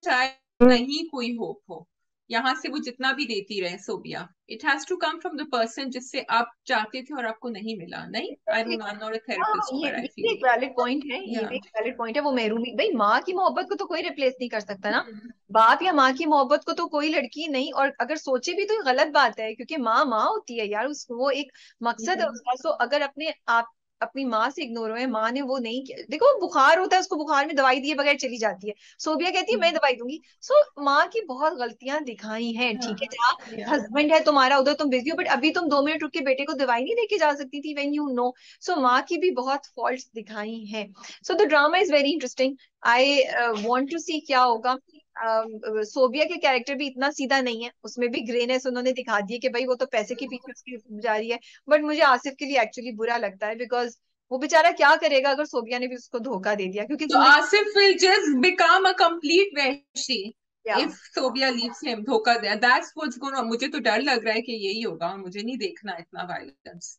शायद नहीं कोई होप हो यहाँ से, वो जितना भी देती रहे Sobia. It has to come from the person जिससे आप चाहते थे और आपको नहीं मिला। नहीं, I don't know, I am not a हाँ, थेरेपिस्ट, ये बट आई भी फील एक वैलिड पॉइंट है, ये या। भी एक वैलिड पॉइंट है। वो महरूमी, भाई माँ की मोहब्बत को तो कोई रिप्लेस नहीं कर सकता ना, बाप या माँ की मोहब्बत को तो कोई लड़की नहीं, और अगर सोचे भी तो ये गलत बात है क्योंकि माँ माँ होती है यार, उसको वो एक मकसद है उसका। सो अगर अपने आप अपनी माँ से इग्नोर हुए, माँ ने वो नहीं किया, देखो बुखार होता है, उसको बुखार में दवाई दिए बगैर चली जाती है, सोबिया कहती है मैं दवाई दूंगी। सो माँ की बहुत गलतियां दिखाई हैं, ठीक है, जहाँ हस्बैंड है तुम्हारा उधर तुम बिजी हो, बट अभी तुम 2 मिनट रुक के बेटे को दवाई नहीं देके जा सकती थी व्हेन यू नो। सो माँ की भी बहुत फॉल्ट्स दिखाई हैं। So the drama is very interesting. I want to see क्या होगा। सोबिया के कैरेक्टर भी इतना सीधा नहीं है, उसमें भी ग्रेनेस उन्होंने दिखा दी है कि भाई वो तो पैसे के पीछे उसकी जा रही है। बट मुझे आसिफ के लिए एक्चुअली बुरा लगता है बिकॉज वो बेचारा क्या करेगा अगर सोबिया ने भी उसको धोखा दे दिया, क्योंकि So जिंदगी Asif will just become a complete Vaishi क्या। if Sobia leaves him, धोखा दिया। That's what's going on. मुझे तो डर लग रहा है कि यही होगा, और मुझे नहीं देखना इतना वायलेंस,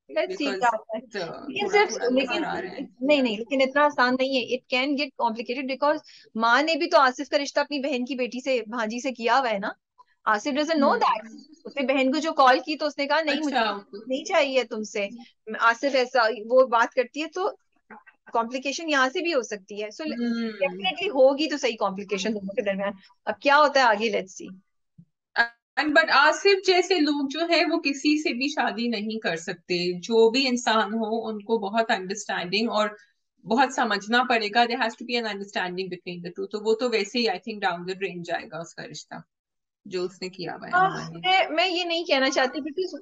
लेट्स सी क्या बिकॉज होता है। लेकिन थोड़ा सिर्फ, थोड़ा लेकिन नजर आ रहे हैं। नहीं नहीं, लेकिन इतना आसान नहीं है, it can get complicated because माँ ने भी तो आसिफ का रिश्ता अपनी बहन की बेटी से, भांजी से किया हुआ है ना। Asif doesn't know that. Hmm. उसने बहन को जो कॉल की तो उसने कहा नहीं मुझे अच्छा। नहीं चाहिए तुमसे। आसिफ ऐसा वो बात करती है, तो कॉम्प्लिकेशन यहाँ से भी हो सकती है। सो हम्म। डेफिनेटली होगी तो सही कॉम्प्लिकेशन दोनों के दरमियान। अब क्या होता है आगे, let's see. And but Asif जैसे लोग जो है वो किसी से भी शादी नहीं कर सकते, जो भी इंसान हो उनको बहुत अंडरस्टैंडिंग और बहुत समझना पड़ेगा। There has to be an understanding between the two. तो वो तो वैसे ही I think down the drain जाएगा उसका रिश्ता, जो उसने किया हुआ है अम्मा ने। मैं ये नहीं कहना चाहती बिकॉज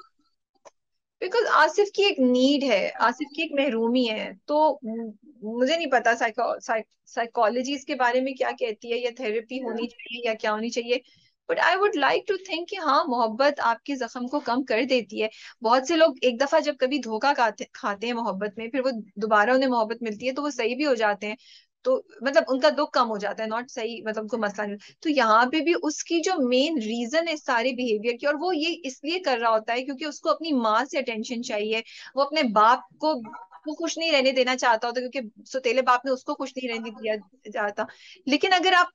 बिकॉज आसिफ की एक नीड है, आसिफ की एक महरूमी है। तो मुझे नहीं पता साइकोलॉजी इसके बारे में क्या कहती है, या थेरेपी होनी चाहिए या क्या होनी चाहिए। But I would like to think कि हाँ, मोहब्बत आपके जख्म को कम कर देती है। बहुत से लोग एक दफा जब कभी धोखा खाते हैं मोहब्बत में, फिर वो दोबारा उन्हें मोहब्बत मिलती है तो वो सही भी हो जाते हैं। तो मतलब उनका दुख कम हो जाता है, नॉट सही, मतलब उनको मसला नहीं। तो यहाँ पे भी उसकी जो मेन रीजन है सारे बिहेवियर की, और वो ये इसलिए कर रहा होता है क्योंकि उसको अपनी माँ से अटेंशन चाहिए। वो अपने बाप को वो खुश नहीं रहने देना चाहता होता क्योंकि सौतेले बाप ने उसको खुश नहीं रहने दिया जाता। लेकिन अगर आप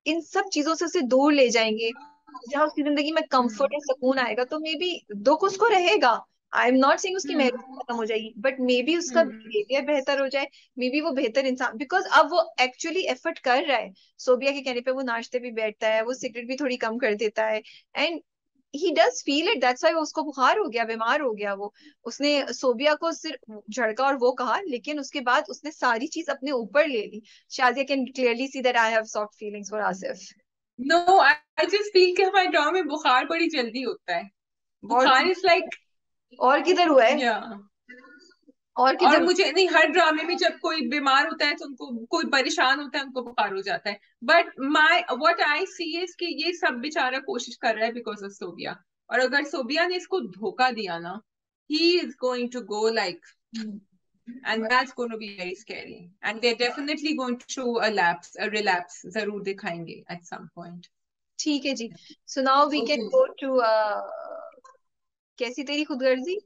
इन सब चीजों से उसे दूर ले जाएंगे, जहाँ उसकी जिंदगी में कंफर्ट और सुकून आएगा, तो मे बी दुख उसको रहेगा। आई एम नॉट सेइंग उसकी मेहनत खत्म हो जाएगी, बट मे बी उसका बिहेवियर बेहतर हो जाए। मे बी वो बेहतर इंसान, बिकॉज अब वो एक्चुअली एफर्ट कर रहा है। सोबिया के कहने पे वो नाश्ते भी बैठता है, वो सिगरेट भी थोड़ी कम कर देता है, and he does feel it, that's why उसको बुखार हो गया, बीमार हो गया वो। उसने सोबिया को सिर्फ झड़का और वो कहा, लेकिन उसके बाद उसने सारी चीज अपने ऊपर ले ली। Shazia can clearly see that I have soft feelings for Asif. No, I just feel कि हमारे गाँव में बुखार बड़ी जल्दी होता है। और बुखार इज लाइक, और किधर हुआ है? या और कि और जब मुझे नहीं, हर ड्रामे में जब कोई बीमार होता है तो उनको, कोई परेशान होता है उनको बुखार हो जाता है, but my what I see is कि ये सब बेचारा कोशिश कर रहा है बिकॉज ऑफ सोबिया। और अगर सोबिया ने इसको धोखा दिया ना, he is going to go like, and that's going to be very scary, and they're definitely going to show a relapse जरूर दिखाएंगे at some point. ठीक है जी। So now we can Okay. Go to Kaisi Teri खुदगर्जी।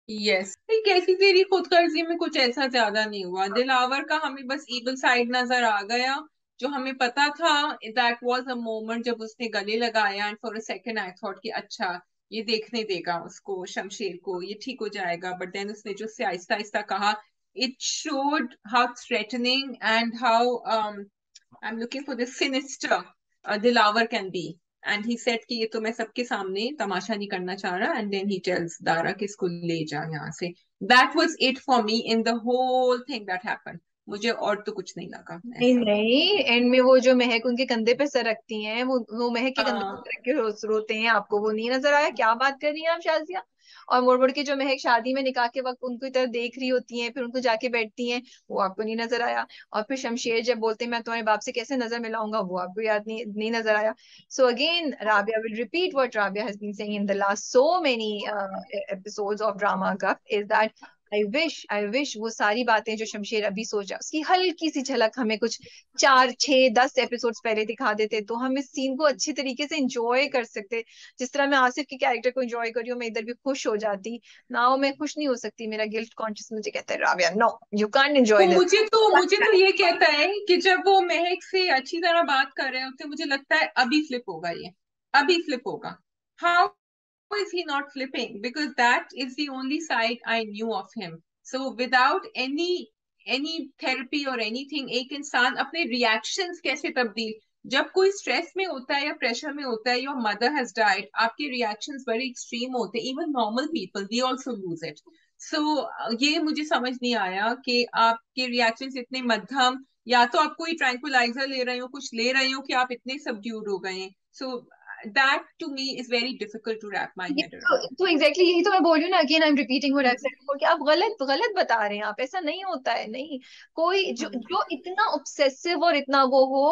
Yes, कैसी तेरी खुदगर्जी में कुछ ऐसा ज्यादा नहीं हुआ। दिलावर का हमें बस ईगल साइड नजर आ गया, जो हमें पता था। दैट वाज अ मोमेंट जब उसने गले लगाया, and for a second I thought कि अच्छा, ये देखने देगा उसको, शमशेर को, ये ठीक हो जाएगा। बट देन उसने जो से आहिस्ता आहिस्ता कहा, it showed how threatening and how I am looking for the sinister Dilawar can be. And he said कि ये तो मैं सबके सामने तमाशा नहीं करना चाह रहा, and then he tells Dara कि इसको ले जा यहाँ से। That was it for me in the whole thing that happened. मुझे और तो कुछ नहीं लगा नहीं ऐसा। नहीं, एंड में वो जो महक उनके कंधे पे सर रखती हैं, वो महक के कंधे पे हाँ, सर रख के रोते हैं, आपको वो नहीं नजर आया? क्या बात कर रही हैं आप शाजिया? और मुड़ मुड़ के जो महक शादी में निकाह के वक्त उनको तरफ देख रही होती हैं, फिर उनको जाके बैठती हैं, वो आपको नहीं नजर आया? और फिर शमशेर जब बोलते हैं मैं तुम्हारे बाप से कैसे नजर मिलाऊंगा, वो आपको याद नहीं नजर आया? So again Rabia will repeat what Rabia has been saying in the last so many episodes of drama गप, इज दैट आई विश वो सारी बातें जो शमशेर अभी सोचा उसकी हल्की सी झलक हमें कुछ 4 6 10 एपिसोड्स पहले दिखा देते, तो हम इस सीन को अच्छी तरीके से एंजॉय कर सकते। जिस तरह मैं आसिफ के कैरेक्टर को एंजॉय कर रही हूँ, मैं इधर भी खुश हो जाती। ना मैं खुश नहीं हो सकती, मेरा गिल्ट कॉन्शियस मुझे कहता है राविया नो, यू कांट तो एंजॉय मुझे तो दिस। ये कहता है कि जब वो महक से अच्छी तरह बात कर रहे होते, मुझे लगता है अभी फ्लिप होगा ये, अभी फ्लिप होगा। How is he not flipping? Because that is the only side I knew of him. So without any therapy or anything, एक इंसान अपने reactions कैसे तब्दील, जब कोई स्ट्रेस में होता है या प्रेशर में होता है, योर मदर हैज डाइड, आपके रिएक्शंस बड़े एक्सट्रीम होते हैं। Even normal people we also lose it. So ये मुझे समझ नहीं आया कि आपके रिएक्शंस इतने मध्यम, या तो आप कोई ट्रैंक्विलाइजर ले रहे हो, कुछ ले रहे हो, कि आप इतने सबड्यूड हो गए हैं। सो that to me is very difficult to wrap my ये head around. तो एग्जैक्टली यही तो मैं बोल रही हूँ ना, again I am repeating what I said before, कि आप गलत गलत बता रहे हैं, आप ऐसा नहीं होता है। नहीं, कोई जो हाँ, जो इतना ऑब्सेसिव और इतना वो हो,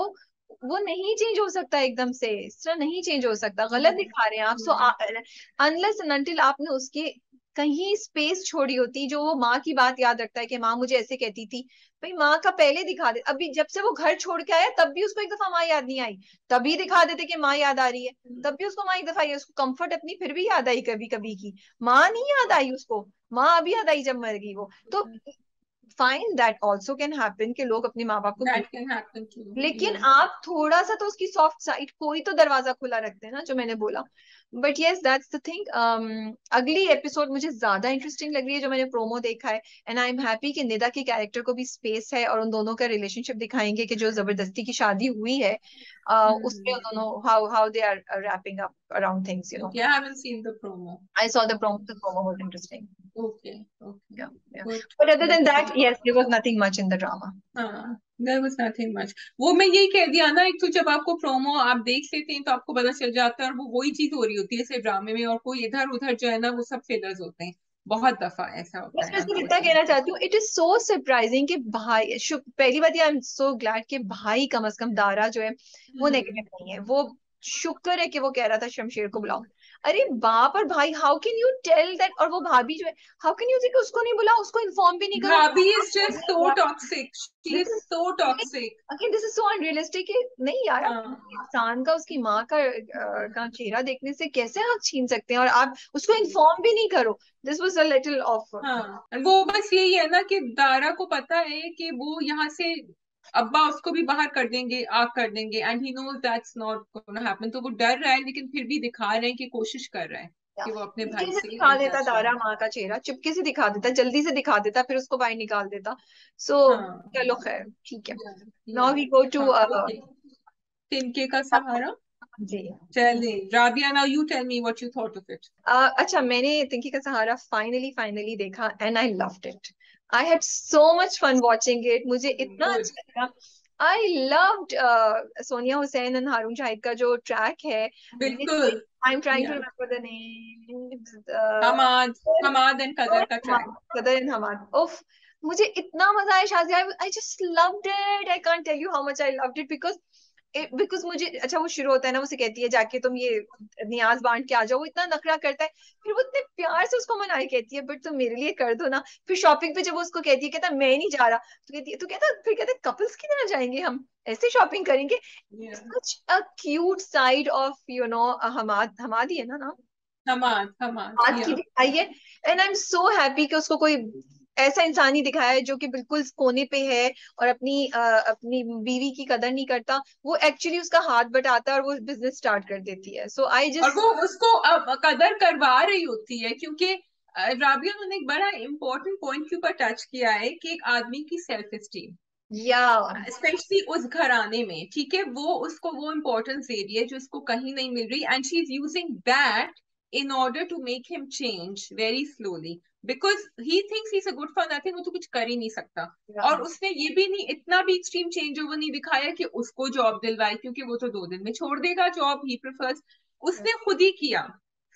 वो नहीं चेंज हो सकता एकदम से, इस तरह नहीं चेंज हो सकता। गलत हम्म, दिखा रहे हैं आप। सो हम्म, अनलेस एंड अनटिल आपने उसके कहीं स्पेस छोड़ी होती, जो वो माँ की बात याद रखता है कि माँ मुझे ऐसे कहती थी, भाई माँ का पहले दिखा दे। अभी जब से वो घर छोड़ के आया तब भी उसको एक दफा माँ याद नहीं आई, तभी दिखा देते कि माँ याद आ रही है। तब भी उसको माँ एक दफा आई, उसको कंफर्ट अपनी फिर भी याद आई कभी कभी की, माँ नहीं याद आई उसको। माँ अभी याद आई जब मर गई वो तो। Fine, that also can happen कि लोग अपने माँ बाप को भूल, that can happen too. लेकिन Yeah. आप थोड़ा सा तो उसकी सॉफ्ट साइड, कोई तो दरवाजा खुला रखते हैं ना, जो मैंने बोला। But yes that's the thing. अगली एपिसोड मुझे ज्यादा इंटरेस्टिंग लग रही है, जो मैंने प्रोमो देखा है। एंड आई एम हैप्पी कि निदा के कैरेक्टर को भी स्पेस है, और उन दोनों का रिलेशनशिप दिखाएंगे कि जो जबरदस्ती की शादी हुई है, उसमें उन दोनों how how they are wrapping up around things, you know. Okay, I haven't seen the promo. I saw the Okay. promo, the promo was interesting. Okay. Okay. Yeah, yeah. Good. But other Good. than that, yes, there was nothing much in the drama. हाँ, there was nothing much. वो मैं यही कह दिया ना, एक तो जब आपको प्रोमो आप देख लेते हैं तो आपको पता चल जाता है, और वो वही चीज हो रही होती है ऐसे ड्रामे में, और कोई इधर उधर जो है ना, वो सब फिलर्स होते हैं। बहुत दफा ऐसा होता बस है मैं सिर्फ इतना कहना अनफॉर्चुनेटली। चाहती हूँ, इट इज सो सरप्राइजिंग कि भाई पहली बात, आई एम सो ग्लैड कि भाई कम से कम दारा जो है वो हम्म, नेगेटिव नहीं है। वो शुक्र है कि वो कह रहा था शमशेर को बुलाओ। अरे बाप और भाई, how can you tell that? और वो भाभी जो है, हाउ कैन यू से कि उसको नहीं बुलाओ, उसको इन्फॉर्म भी नहीं करो? भाभी is just so toxic, she this is is so toxic. Again this is so unrealistic. नहीं यार, आप हाँ, इंसान का उसकी माँ का चेहरा देखने से कैसे हाथ छीन सकते हैं, और आप उसको इन्फॉर्म भी नहीं करो? This was a little of. हाँ, वो बस यही है ना कि दारा को पता है कि वो यहाँ से अब्बा उसको भी बाहर कर देंगे, आग कर देंगे, and he knows that's not gonna happen. तो वो डर रहा है, लेकिन फिर भी दिखा रहे हैं कि कोशिश कर रहा है कि वो अपने चुपके भाई से से दिखा इन देता टच दारा रहे। माँ का चेहरा, चुपके से दिखा देता, जल्दी से दिखा देता, फिर उसको बाहर निकाल देता। सो हाँ, चलो खैर, ठीक है। Yeah, now yeah, we go to हाँ, ओके। तिनके का सहारा। जी। चले, Rabia, now you tell me what you thought of it. अच्छा, मैंने तिनकी का सहारा फाइनली फाइनली देखा, and I loved it. I had so much fun watching it, मुझे इतना गुड। अच्छा लगा। I loved Sonia Hussain and Haroon Shahid का जो ट्रैक है, बिल्कुल। I am trying to yeah remember the name, Hammad, Hammad and कदर का ट्रैक। कदर इन हमाद, उफ, मुझे इतना मजा आया Shazia, I just loved it, I can't tell you how much I loved it, because मुझे, अच्छा वो शुरू होता है ना, उसे कहती है जाके तुम ये नियाज बांट के आ जाओ, वो इतना नखरा करता है, फिर वो इतने प्यार से उसको मनाई, कहती है बट तुम मेरे लिए कर दो ना, फिर शॉपिंग पे जब वो उसको कहती है, कहता मैं नहीं जा रहा, तो कहती है, तो कहता, फिर कहते कपल्स की तरह जाएंगे हम, ऐसे शॉपिंग करेंगे, yeah such a cute side of Hammad, Hammad ही है ना नाम, हमाद, हमाद। आज की या दिखाई है, and I am so happy कि उसको कोई ऐसा इंसान ही दिखाया है जो कि बिल्कुल कोने पे है और अपनी बीवी की कदर नहीं करता, वो एक्चुअली उसका हाथ बटाता है और वो बिजनेस स्टार्ट कर देती है, सो आई और जस्ट, वो उसको अब कदर करवा रही होती है, क्योंकि राबिया ने एक बड़ा इंपॉर्टेंट पॉइंट के ऊपर टच किया है कि एक आदमी की सेल्फ एस्टीम, या स्पेशली उस घराने में, ठीक है, वो उसको वो इम्पोर्टेंस दे रही है जो इसको कहीं नहीं मिल रही, and she is using that in order to make him change very slowly, because he thinks he is a good for nothing, वो तो कुछ कर ही नहीं सकता। और उसने ये भी नहीं, इतना भी एक्सट्रीम चेंज ओवर नहीं दिखाया कि उसको जॉब दिलवाई, क्योंकि वो तो 2 दिन में छोड़ देगा जॉब, ही प्रेफर्स, उसने खुद ही किया।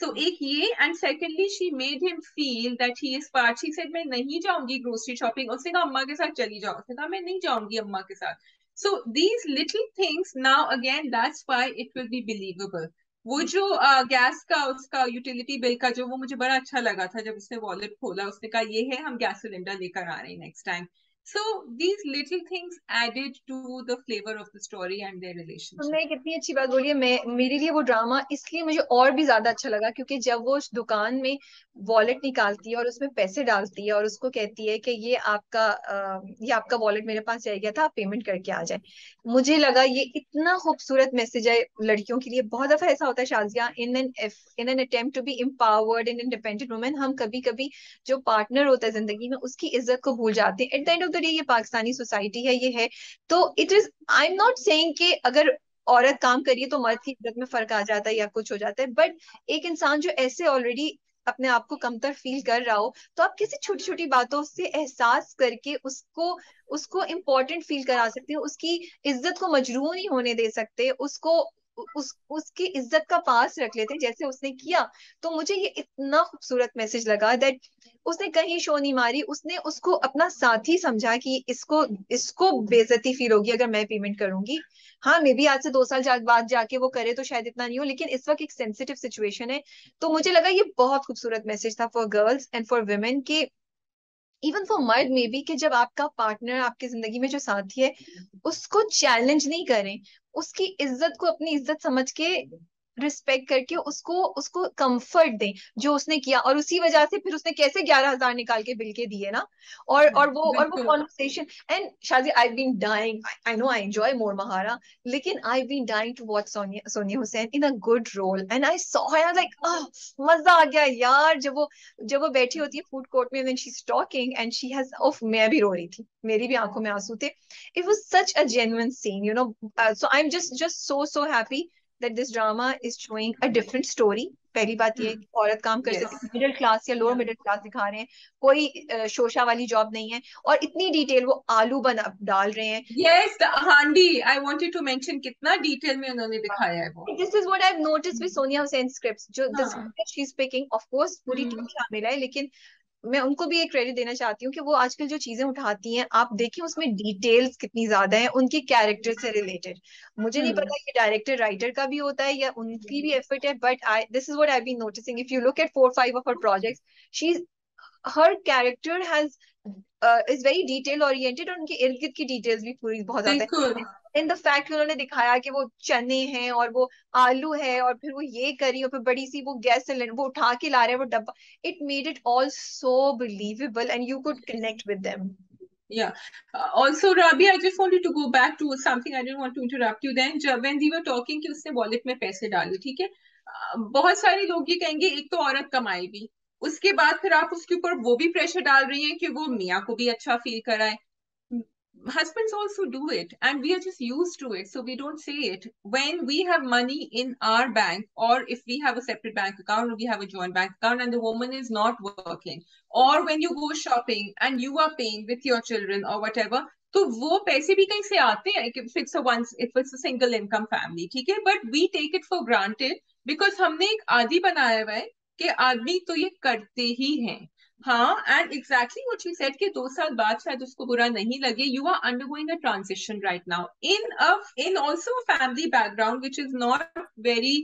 सो एक ये, and secondly she made him feel that he is part, she said मैं नहीं जाऊंगी ग्रोसरी शॉपिंग, उसने कहा अम्मा के साथ चली जाओ, उसने कहा मैं नहीं जाऊंगी अम्मा के साथ। So these little things now again, that's why it will be believable. वो जो गैस का उसका यूटिलिटी बिल का जो, वो मुझे बड़ा अच्छा लगा था जब उसने वॉलेट खोला, उसने कहा ये है, हम गैस सिलेंडर लेकर आ रहे हैं next time. So these little things added to the flavor of the story and their relationship. तुमने कितनी अच्छी बात बोली है, मैं, मेरे लिए वो ड्रामा इसलिए मुझे और भी ज्यादा अच्छा लगा क्योंकि जब वो उस दुकान में वॉलेट निकालती है और उसमें पैसे डालती है और उसको कहती है कि ये आपका वॉलेट मेरे पास रह गया था, आप पेमेंट करके आ जाए, मुझे लगा ये इतना खूबसूरत मैसेज है लड़कियों के लिए। बहुत दफा ऐसा होता है Shazia, in an attempt to be empowered and independent women, हम कभी कभी जो पार्टनर होता है जिंदगी में उसकी इज्जत को भूल जाते हैं। At the end of the day ये पाकिस्तानी सोसाइटी है, ये है, तो it is, I am not saying कि अगर औरत काम करिए तो मर्द की इज्जत में फर्क आ जाता है या कुछ हो जाता है, बट एक इंसान जो ऐसे ऑलरेडी अपने आप को कमतर फील कर रहा हो, तो आप किसी छोटी छोटी बातों से एहसास करके उसको उसको इम्पोर्टेंट फील करा सकते हो, उसकी इज्जत को मजरूह नहीं होने दे सकते, उसको उसकी इज्जत का पास रख लेते हैं जैसे उसने किया। तो मुझे ये इतना खूबसूरत मैसेज लगा दैट उसने कहीं शो नहीं मारी, उसने उसको अपना साथी समझा कि इसको इसको बेइज्जती फील होगी अगर मैं पेमेंट करूंगी। हाँ मे बी आज से 2 साल बाद जाके वो करे तो शायद इतना नहीं हो, लेकिन इस वक्त एक सेंसिटिव सिचुएशन है। तो मुझे लगा ये बहुत खूबसूरत मैसेज था for girls and for women के, इवन फॉर मर्द में भी, कि जब आपका पार्टनर आपकी जिंदगी में जो साथी है उसको चैलेंज नहीं करें, उसकी इज्जत को अपनी इज्जत समझ के रिस्पेक्ट करके उसको उसको कंफर्ट दें जो उसने किया, और उसी वजह से फिर उसने कैसे 11,000 निकाल के बिल के दिए ना, और वो बिल्कुल। कॉन्वर्सेशन। एंड शादी, I been dying, I know I enjoy more Mahira, लेकिन I been dying to watch Sonia Sonia Hussain in a good role, and I saw her like, मजा आ गया यार, जब वो बैठी होती है फूड कोर्ट में, when she is talking and she has, off, मैं भी रो रही थी, मेरी भी आंखों में आंसू थे, it was such a genuine scene, so I am just so happy that this drama is showing a different story. पहली बात ये है कि औरत काम कर यस। सकती है, मिडिल क्लास या लोअर या मिडिल क्लास दिखा रहे हैं, कोई शोशा वाली जॉब नहीं है, और इतनी डिटेल वो आलू बना डाल रहे हैं। यस, हांडी, आई वांटेड टू मेंशन कितना डिटेल में उन्होंने दिखाया है वो। This is what I have notice with Sonia Hussain scripts, जो द हाँ। She is picking, of course पूरी टीम शामिल है, लेकिन मैं उनको भी एक क्रेडिट देना चाहती हूँ कि वो आजकल जो चीजें उठाती हैं, आप देखें उसमें डिटेल्स कितनी ज्यादा है उनके कैरेक्टर से रिलेटेड। मुझे नहीं हम्म। पता ये डायरेक्टर राइटर का भी होता है या उनकी भी एफर्ट है, but I, this is what I been noticing, if you look at 4 5 of her projects, she, her character has is very detail oriented, और उनके इर्द गिर्द की डिटेल्स भी पूरी बहुत ज्यादा बिल्कुल। है। इन द फैक्ट उन्होंने दिखाया कि वो चने हैं और वो आलू है और फिर वो ये करी और फिर बड़ी सी वो गैस सिलेंडर वो उठा के ला रहे हैं वो डब्बा, it made it all so believable and you could connect with them. Yeah. Also, Rabi, I just wanted to go back to something. I didn't want to interrupt you. Then, when we were talking कि उसने wallet में पैसे डाले, ठीक है, बहुत सारे लोग ये कहेंगे एक तो औरत कमाएगी, उसके बाद फिर आप उसके ऊपर वो भी प्रेशर डाल रही हैं कि वो मियाँ को भी अच्छा फील कराए। husbands also do it, and we are just used to it, so we don't say it. When we have money in our bank, or if we have a separate bank account, or we have a joint bank account, and the woman is not working, or when you go shopping and you are paying with your children or whatever, तो वो पैसे भी कहीं से आते हैं, if it's a single income family, ठीक है, but we take it for granted because हमने एक आदी बनाया हुआ है कि आदमी तो ये करते ही हैं. हाँ, and exactly what you said कि 2 साल बाद शायद उसको बुरा नहीं लगे. You are undergoing a transition right now in also a family background which is not very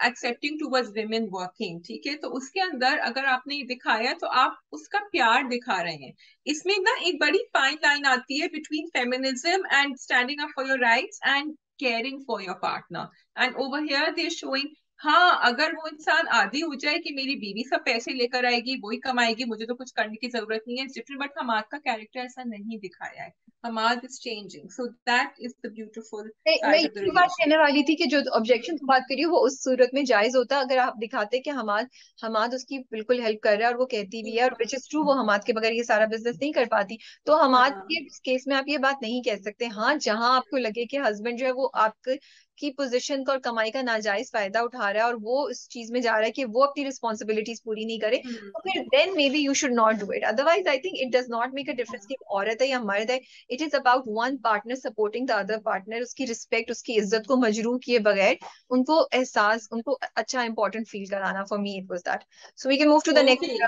accepting towards women working, ठीक है. तो उसके अंदर अगर आपने ये दिखाया तो आप उसका प्यार दिखा रहे हैं. इसमें ना एक बड़ी फाइन लाइन आती है between feminism and standing up for your rights and caring for your partner. And over here they're showing, हाँ, अगर वो इंसान आदी हो जाए कि मेरी बीवी सब पैसे लेकर आएगी, वही कमाएगी, मुझे तो कुछ करने की जरूरत नहीं है, डिफरेंट. बट हमाद का कैरेक्टर ऐसा नहीं दिखाया है. Hamad is changing, so that is the beautiful मैं साइड ऑफ द ये बात रिलेशन. कहने वाली थी कि जो ऑब्जेक्शन तुम बात करी हो वो उस सूरत में जायज होता अगर आप दिखाते कि हमाद हमाद उसकी बिल्कुल हेल्प कर रहा है और वो कहती भी है, और विच इज ट्रू, वो हमाद के बगैर ये सारा बिजनेस नहीं कर पाती. तो हमाद हाँ. के केस में आप ये बात नहीं कह सकते. हाँ, जहां आपको लगे कि हस्बैंड जो है वो आपके की पोजीशन का और कमाई का नाजायज फायदा उठा रहा है और वो इस चीज में जा रहा है कि वो अपनी रिस्पॉन्सिबिलिटीज पूरी नहीं करे, तो फिर then maybe you should not do it. Otherwise I think it does not make a difference कि औरत है या मर्द है. It is about one partner supporting the other partner, उसकी रिस्पेक्ट, उसकी इज्जत को मजरूह किए बगैर उनको एहसास, उनको अच्छा इंपॉर्टेंट फील कराना. For me it was that. So we can move to the Okay.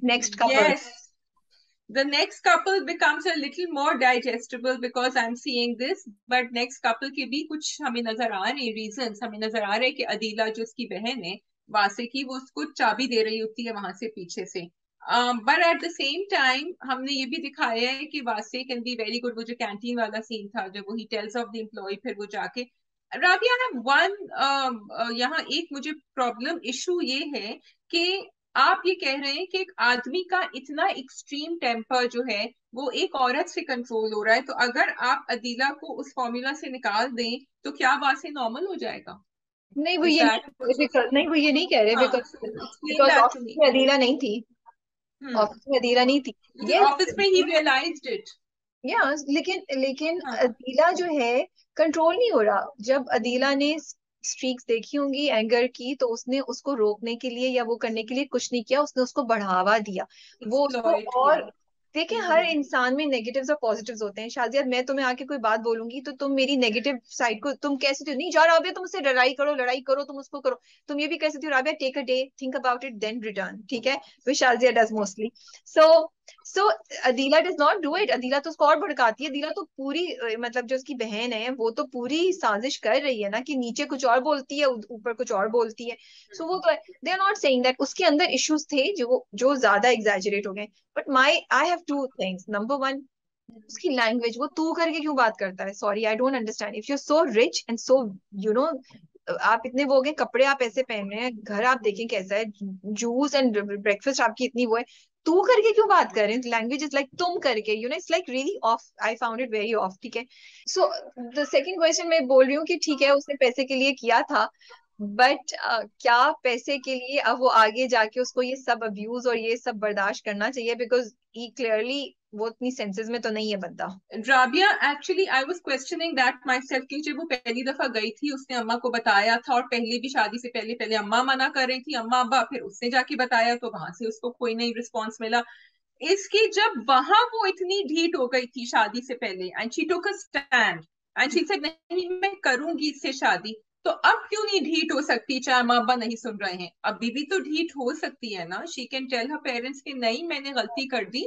Next couple. Yes. The next couple becomes a little more digestible because I'm seeing this. But next couple के भी कुछ हमें नजर आ रहे हैं reasons. हमें नजर आ रहे हैं कि अदीला जो उसकी बहन है वासे की, वो उसको चाबी दे रही होती है वहां से पीछे से. But at the same time हमने ये भी दिखाया है कि Wasay can be very good. वो जो कैंटीन वाला सीन था जब वो he tells off the employee, फिर वो जाके राबिया ना वन, यहाँ एक मुझे प्रॉब्लम इशू ये है कि आप ये कह रहे हैं कि एक आदमी का इतना एक्सट्रीम टेम्पर जो है वो एक औरत से कंट्रोल हो रहा है, तो अगर आप अदीला को उस फॉर्मूला से निकाल दें तो क्या वासे नॉर्मल हो जाएगा? नहीं वो इज ये दैट नहीं, बिकॉज नहीं वो ये नहीं कह रहे, हाँ, because explain because that to office me. में अदीला नहीं थी. ऑफिस में अदीला नहीं थी. लेकिन ये ऑफिस में ही रियलाइज्ड इट. या लेकिन लेकिन हाँ. अदीला जो है कंट्रोल नहीं हो रहा. जब अदीला ने स्ट्रीक्स देखी होंगी एंगर की, तो उसने उसको रोकने के लिए या वो करने के लिए कुछ नहीं किया, उसने उसको बढ़ावा दिया. वो उसको एक्सप्लॉइट किया. और देखिए, हर इंसान में नेगेटिव्स और पॉजिटिव्स होते हैं. शाजिया, मैं तुम्हें आके कोई बात बोलूंगी तो तुम मेरी नेगेटिव साइड को तुम कह सकती हो, नहीं जा राबिया तुम उससे लड़ाई करो तुम उसको करो. तुम ये भी कह सकती हो, Rabia take a day, think about it, then return. ठीक है, which Shazia does mostly. So so Adeela does not do it. Adeela तो उसको और भड़काती है. अदीला तो पूरी मतलब जो उसकी बहन है वो तो पूरी साजिश कर रही है ना, कि नीचे कुछ और बोलती है, ऊपर कुछ और बोलती है. सो वो तो they are not saying that उसके अंदर इश्यूज थे जो ज्यादा एग्जैजरेट हो गए. But my I have two things. Number one, उसकी लैंग्वेज, वो तू करके क्यों बात करता है? Sorry, I don't understand. If you so rich and so you know आप इतने वो हो गए, कपड़े आप ऐसे पहन रहे हैं, घर आप देखें कैसा है, जूस एंड ब्रेकफास्ट आपकी इतनी वो है, तू करके क्यों बात कर रहे हैं? लैंग्वेज इज लाइक तुम करके, it's like really of. I found it very of. ठीक है. सो द सेकंड क्वेश्चन मैं बोल रही हूँ कि ठीक है उसने पैसे के लिए किया था, बट क्या पैसे के लिए अब वो आगे जाके उसको ये सब अब्यूज और ये सब बर्दाश्त करना चाहिए? बिकॉज ही क्लियरली वो इतनी सेंसेस में तो नहीं है बंदा. Rabia, actually I was questioning that my self कि जब वो पहली दफा गई थी उसने अम्मा को बताया था, और पहले भी शादी से पहले पहले अम्मा मना कर रही थी, अम्मा अब्बा, फिर उसने जाके बताया तो वहां से उसको कोई नहीं रिस्पॉन्स मिला. इसकी जब वहां वो इतनी ढीठ हो गई थी शादी से पहले, and she took a stand and she said नहीं मैं करूंगी इससे शादी, तो अब क्यों नहीं ढीठ हो सकती? चाहे अम्मा अब्बा नहीं सुन रहे हैं, अभी भी तो ढीठ हो सकती है ना. She can tell her parents कि नहीं मैंने गलती कर दी,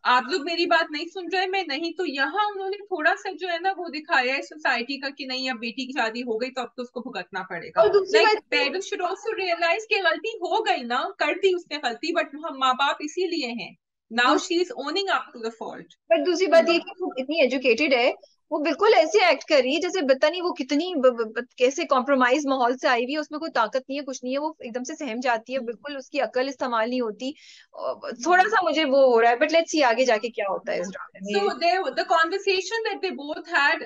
आप लोग मेरी बात नहीं सुन रहे, मैं नहीं. तो यहाँ उन्होंने थोड़ा सा जो है ना वो दिखाया है सोसाइटी का कि नहीं अब बेटी की शादी हो गई तो अब तो उसको भुगतना पड़ेगा. और दूसरी लाइक बात, पेरेंट्स शुड आल्सो रियलाइज कि गलती हो गई ना, कर दी उसने गलती, बट हम माँ बाप इसीलिए हैं. Now she is owning up to the fault. But दूसरी बात ये कि वो इतनी एजुकेटेड है, वो बिल्कुल ऐसे एक्ट कर रही है जैसे पता नहीं वो कितनी कैसे कॉम्प्रोमाइज माहौल से आई हुई है, उसमें कोई ताकत नहीं है, कुछ नहीं है, वो एकदम से सहम जाती है, हम्म, बिल्कुल उसकी अकल इस्तेमाल नहीं होती। थोड़ा हम्म। सा मुझे वो हो रहा है, बट लेट्स सी आगे जाके क्या होता है इस ड्रामे में So the conversation that they both had,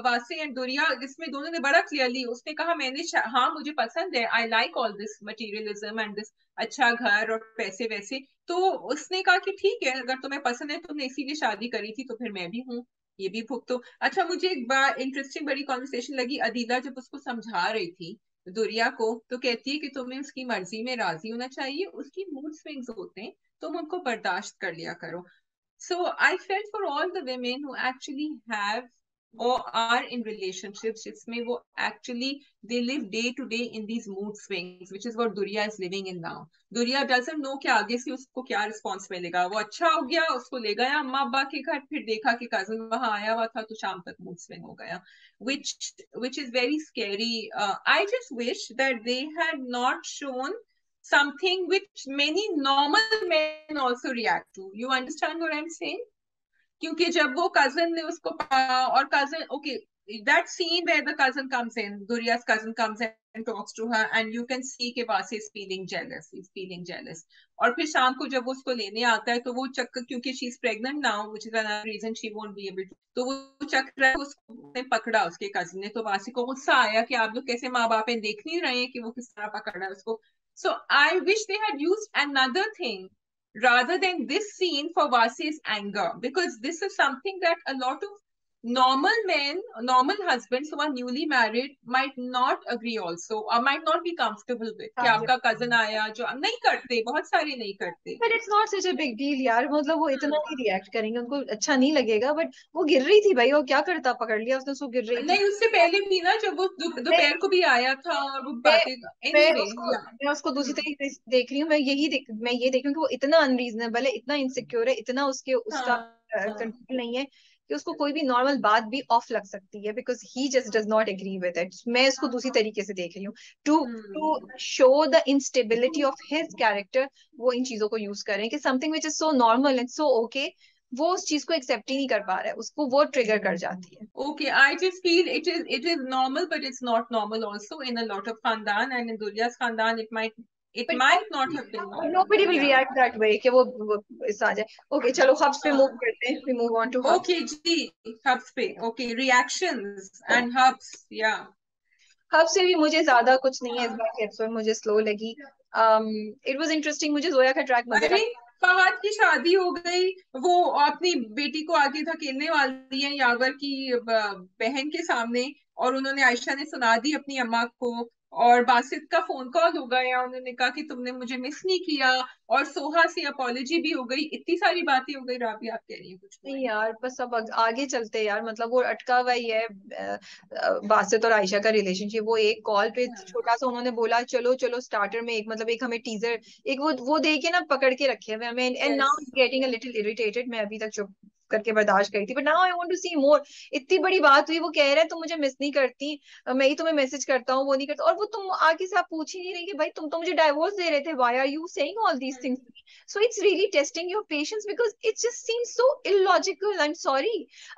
Vasi and Duria, जिसमें दोनों ने बड़ा क्लियरली उसने कहा मैंने हाँ मुझे पसंद है, I like all this materialism and this, अच्छा घर और पैसे वैसे। तो उसने कहा कि ठीक है अगर तुम्हें पसंद है, तुमने इसीलिए शादी करी थी, तो फिर मैं भी हूँ, ये भी भुगतो। अच्छा मुझे एक बार इंटरेस्टिंग बड़ी कॉन्वर्सेशन लगी, अदीला जब उसको समझा रही थी दुरिया को, तो कहती है कि तुम्हें उसकी मर्जी में राजी होना चाहिए, उसकी मूड स्विंग्स होते हैं, तुम उनको बर्दाश्त कर लिया करो। So I felt for all the women who actually have or are in relationships, जिसमें वो actually they live day to day in these mood swings, which is what Duria is living in now. Duria doesn't know कि आगे से उसको क्या response मिलेगा, वो अच्छा हो गया उसको ले गया अम्मा अब्बा के घर, फिर देखा कि कजन वहां आया हुआ था, तो शाम तक मूड स्विंग हो गया, which is very scary. I just wish that they had not shown something which many normal men also react to. You understand what I'm saying? क्योंकि जब वो कजन ने उसको और cousin okay, that scene where the cousin comes in, Duria's cousin comes in and talks to her, and you can see कि Vasi is feeling jealous, he's feeling jealous. और फिर शाम को जब वो उसको लेने आता है, तो वो चक्कर, क्योंकि she is pregnant now, which is another reason she won't be able to, तो वो चक्कर उसको ने पकड़ा उसके कजिन ने, तो वासी को गुस्सा आया कि आप लोग कैसे माँ बाप हैं, देख नहीं रहे हैं कि वो किस तरह पकड़ा है उसको। So I wish they had used another thing rather than this scene for Vasi's anger, because this is something that a lot of normal men, normal husbands who are newly married might not agree also, or might not be comfortable with, कि हाँ जी। आपका cousin आया, जो नहीं करते, बहुत सारे नहीं करते। But it's not such a big deal यार, मतलब वो इतना नहीं रिएक्ट करेंगे, उनको अच्छा नहीं लगेगा, बट वो गिर रही थी भाई, वो क्या करता, पकड़ लिया उसने, उसको गिर रही थी। नहीं उससे पहले भी ना, जब वो मैं दोपहर को भी आया था और वो मैं बातें, एनीवे या मैं उसको दूसरी तरीके से देख रही हूँ, मैं ये देख रही हूँ कि वो इतना अनरीजनेबल है, इतना इनसिक्योर है, इतना उसके उसका हाँ हाँ कंट्रोल नहीं है कि उसको कोई भी नॉर्मल बात भी ऑफ लग सकती है, because he just does not agree with it. मैं इसको दूसरी तरीके से देख रही हूँ, to to hmm. Show the instability of his character. वो इन चीजों को यूज करें कि something which is so normal and so okay, वो उस चीज को एक्सेप्ट ही नहीं कर पा रहा है, उसको वो ट्रिगर कर जाती है। Okay, I just feel it is normal, but it's not normal also in a lot of Khandan, and in Duria's Khandan it might not have been normal. Nobody will Yeah. React that way कि वो इस आ जाए। Okay चलो hubs पे move हाँ. करते हैं, we move on to hubs. Okay, जी, hubs पे. Okay, reactions and hubs. Yeah. Hubs से भी मुझे ज्यादा कुछ नहीं है इस हाँ. बार की एपिसोड, मुझे स्लो लगी। इट वाज इंटरेस्टिंग, मुझे जोया का ट्रैक मजेदार। अरे फहद की शादी हो गई, वो अपनी बेटी को आगे धकेलने वाली है यावर की बहन के सामने, और उन्होंने, आयशा ने सुना दी अपनी अम्मा को, और बासित का फोन कॉल हो गया, उन्होंने कहा कि तुमने मुझे मिस नहीं किया, और सोहा से अपॉलॉजी भी हो गई, इतनी सारी बातें हो गई। राबी आप कह रही हैं कुछ नहीं पॉइंट? यार बस अब आगे चलते हैं यार, मतलब वो अटका हुआ ही है बासित और आयशा का रिलेशनशिप। वो एक कॉल पे छोटा सा उन्होंने बोला चलो चलो स्टार्टर में, एक मतलब एक हमें टीजर, एक वो दे के ना पकड़ के रखे हुए हमें, and yes. Now getting a little irritated. मैं अभी तक चुप करके बर्दाश्त करी थी, but now I want to see more. इतनी बड़ी बात हुई, वो कह रहा है तुम मुझे मिस नहीं करती, मैं ही तुम्हें मैसेज करता हूँ, वो नहीं करता, और वो तुम आगे से आप पूछ ही नहीं रही कि भाई तुम तो मुझे डाइवोर्स दे रहे थे, why are you saying all these things. So it's really testing your patience because it just seems so illogical. I'm sorry.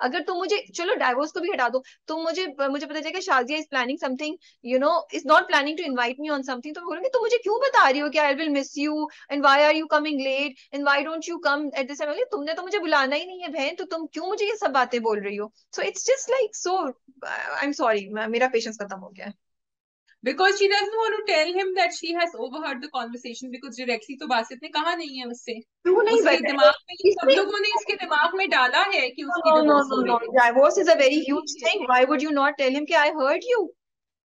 अगर तुम मुझे चलो डाइवोर्स को भी हटा दो, तुम मुझे पता चलेगा Shazia is planning something, is not planning to invite me on something, तो मैं बोलूंगी तुम मुझे क्यों बता रही हो कि I will miss you and why are you coming late and why don't you come at this time. तुमने तो मुझे बुलाना ही नहीं है बहन, तो तुम क्यों मुझे ये सब बातें बोल रही हो? So it's just like so, I am sorry, मेरा पेशेंस खत्म हो गया है। Because she doesn't want to tell him that she has overheard the conversation, because directly तो बासित ने कहा नहीं है उससे, क्यों नहीं उसके बताया दिमाग में, सब इसमें? लोगों ने इसके दिमाग में डाला है कि उसकी No, no, डिवोर्स no, हो no. रही है। Divorce is a very huge Isn't thing. Why would you not tell him कि I heard you?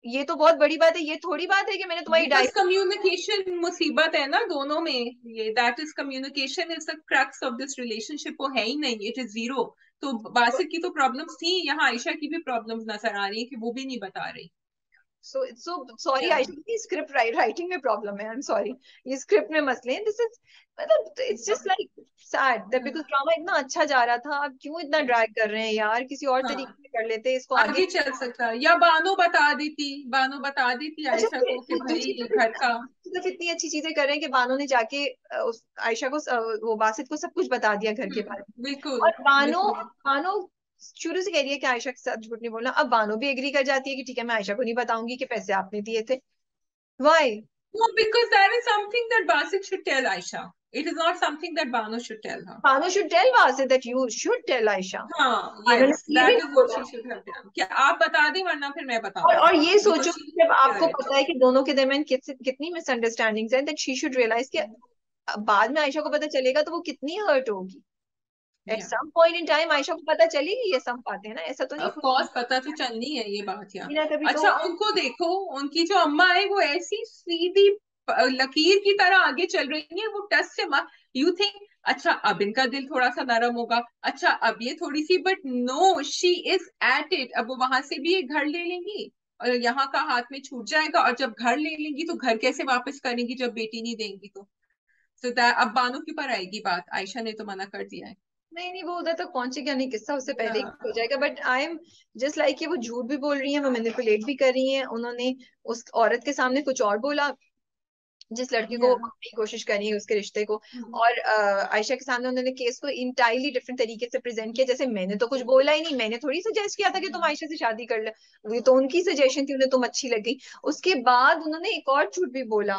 ये तो बहुत बड़ी बात है, ये थोड़ी बात है कि मैंने तुम्हारी बिकॉज डायरी। कम्युनिकेशन मुसीबत है ना दोनों में, ये that is communication is the crux of this relationship, वो है ही नहीं, इट इज जीरो। तो बासित की तो प्रॉब्लम्स थी, यहाँ आयशा की भी प्रॉब्लम्स नजर आ रही है कि वो भी नहीं बता रही। सो सॉरी क्या? आई थिंक स्क्रिप्ट राइटिंग में प्रॉब्लम है, आई एम सॉरी। ये स्क्रिप्ट में मसले हैं, दिस इज मतलब it's just like sad that because drama इतना अच्छा जा रहा था, आप क्यों इतना ड्रैग कर रहे हैं यार? किसी और तरीके हाँ, से कर लेते इसको आगे। आगे चल सकता, या बानो बता देती, बानो बता देती अच्छा आयशा फिर को कि वो दूसरी भाई घर तरफ का। सिर्फ इतनी अच्छी चीजें कर रहे हैं कि बानो ने जाके उस आयशा को वो बासित को सब कुछ बता दिया घर के बारे में। बिल्कुल और बानो बिल्कुल। बानो शुरू से कह रही है कि आयशा के साथ झूठ नहीं बोलना। अब बानो भी एग्री कर जाती है कि ठीक है मैं आयशा को नहीं बताऊंगी कि पैसे आपने दिए थे। Y? No, because that is something that Basit should tell Aisha. It is not something that Banu should tell her. Bano should tell Wasit that you should tell Aisha. हाँ, बानो ने yes, ये भी that is what बोला। she should have done. क्या आप बता दें वरना फिर मैं और बताऊंगी, ये सोचो because she जब should आपको hear it. पता है कि दोनों के दरमियान कितनी मिसअंडरस्टैंडिंग्स हैं, दैट शी शुड रियलाइज कि बाद में आयशा को पता चलेगा तो वो कितनी हर्ट होगी। At Yeah. Some point in time Ayesha को पता चलेगी ये सब बातें ना, ऐसा तो नहीं Of course, पता तो चलनी है ये बात यार। ना तभी तो। अच्छा, उनको देखो, उनकी जो अम्मा है वो ऐसी सीधी लकीर की तरह आगे चल रही है, वो टस से मत यू थिंक अच्छा अब इनका दिल थोड़ा सा नरम होगा, अच्छा अब ये थोड़ी सी, but no, she is at it. अब वो वहां से भी एक घर ले लेंगी और यहाँ का हाथ में छूट जाएगा, और जब घर ले लेंगी तो घर कैसे वापस करेंगी जब बेटी नहीं देंगी तो। सो अब बानो के ऊपर आएगी बात, आयशा ने तो मना कर दिया है। नहीं नहीं, वो उधर तक पहुंचेगा नहीं, किस्सा उससे पहले ही हाँ। हो जाएगा। But I am just like वो झूठ भी बोल रही है, वो मैनिपुलेट भी कर रही है। उन्होंने उस औरत के सामने कुछ और बोला जिस लड़के को Yeah. मारने की कोशिश करी है उसके रिश्ते को, और आयशा के सामने उन्होंने केस को इंटायरली डिफरेंट तरीके से प्रेजेंट किया, जैसे मैंने तो कुछ बोला ही नहीं, मैंने थोड़ी सजेस्ट किया था कि तुम आयशा से शादी कर लो, ये तो उनकी सजेशन थी, उन्हें तुम अच्छी लग गई। उसके बाद उन्होंने एक और झूठ भी बोला,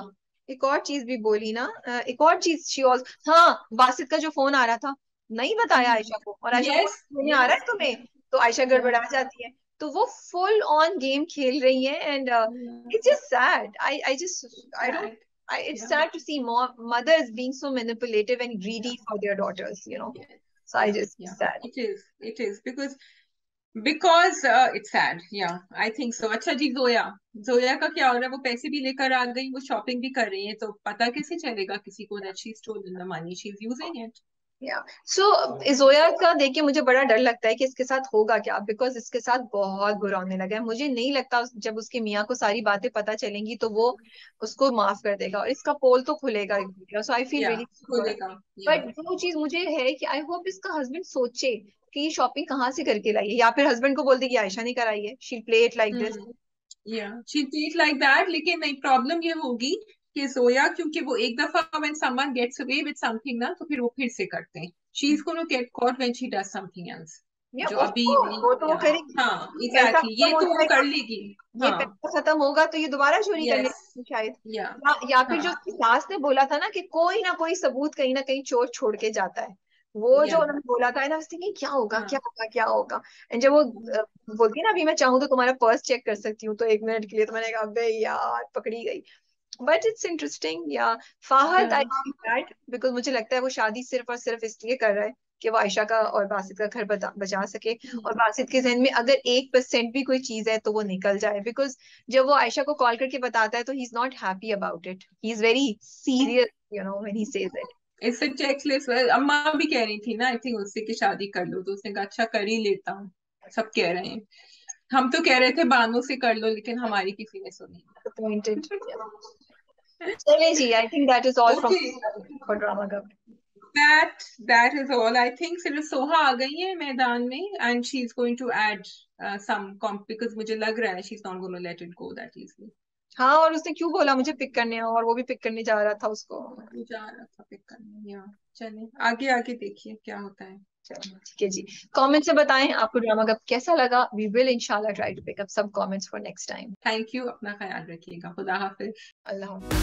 एक और चीज भी बोली ना, एक और चीज शी ऑल, हाँ बासित का जो फोन आ रहा था नहीं बताया आयशा को, और आयशा को Yes, फोन आ रहा है yes. तुम्हें, तो आयशा गड़बड़ा जाती है। तो वो फुल ऑन गेम खेल रही है, and it's just sad. I just I don't it's Yeah. sad to see more mothers being so manipulative and greedy for their daughters, you know. Yes. So I Yeah, just yeah. sad. It is because it's sad. Yeah, I think so. अच्छा जी, जोया का क्या हो रहा है? वो पैसे भी लेकर आ गई, वो शॉपिंग भी कर रही है, तो पता कैसे चलेगा किसी को that she's stolen the money? She's using it. Yeah. So Zoya का देख के मुझे बड़ा डर लगता है कि इसके साथ होगा क्या, बिकॉज इसके साथ बहुत बुरा होने लगा है। मुझे नहीं लगता जब उसके मियाँ को सारी बातें पता चलेंगी तो वो उसको माफ कर देगा, और इसका पोल तो खुलेगा। सो आई फील Yeah, रियली। खुलेगा। Yeah. बट जो चीज मुझे है कि आई होप इसका हस्बैंड सोचे कि ये शॉपिंग कहाँ से करके लाई है, या फिर हस्बैंड को बोल दे कि आयशा ने कराई है, she play it like this. Yeah, she treat like that, लेकिन नहीं, प्रॉब्लम ये होगी कि जोया, क्योंकि वो एक दफा when someone gets away with something ना, तो फिर वो फिर से करते हैं। She is going to get caught when she does something else. जो अभी वो तो वो करेगी। हाँ, पैसा exactly, ये खत्म हो तो वो जाएगा, कर लेगी। ये हाँ, पैसा खत्म होगा तो ये दोबारा चोरी कर yes, लेगी शायद। yeah, या फिर जो हाँ, उसकी सास ने बोला था ना कि कोई ना कोई सबूत कहीं ना कहीं चोर छोड़ के जाता है, वो जो yeah, उन्होंने बोला था ना, उसने कि क्या होगा हाँ, क्या होगा क्या होगा। एंड जब वो बोलती है ना अभी मैं चाहूँ तो तुम्हारा पर्स चेक कर सकती हूँ, तो 1 मिनट के लिए तो मैंने कहा अबे यार पकड़ी गई। But it's interesting. Yeah Fahad, I feel bad because मुझे लगता है वो शादी सिर्फ और सिर्फ इसलिए कर रहा है कि वो आयशा का और बासित का घर बचा सके, और बासित के जहन में अगर 1% भी कोई चीज है तो वो निकल जाए। बिकॉज जब वो आयशा को कॉल करके बताता है तो he is not happy about it, he is very serious you know when he says it. इससे चेकलिस्ट अम्मा भी कह रही थी ना, आई थिंक उससे कि शादी कर लो, तो उसने कहा अच्छा कर ही लेता हूँ, सब कह रहे हैं। हम तो कह रहे थे बानो से कर लो, लेकिन हमारी किसी ने सुनी। Disappointed. चलिए जी, I think that is all from Okay, for drama cup. that is all. I think सिर्फ सोहा आ गई है मैदान में, and she's going to add some comp, because मुझे लग रहा है she's not going to let it go that easily. हाँ, और उसने क्यों बोला मुझे पिक करने, और वो भी पिक करने जा रहा था उसको। जा रहा था पिक करने। या चलिए आगे आगे देखिए क्या होता है। ठीक है जी, कमेंट से बताएं आपको ड्रामा कप कैसा लगा। वी विल इंशाल्लाह try to pick up some comments for next time. Thank you, अपना ख्याल रखिएगा, खुदा हाफिज। अल्लाह हाफिज।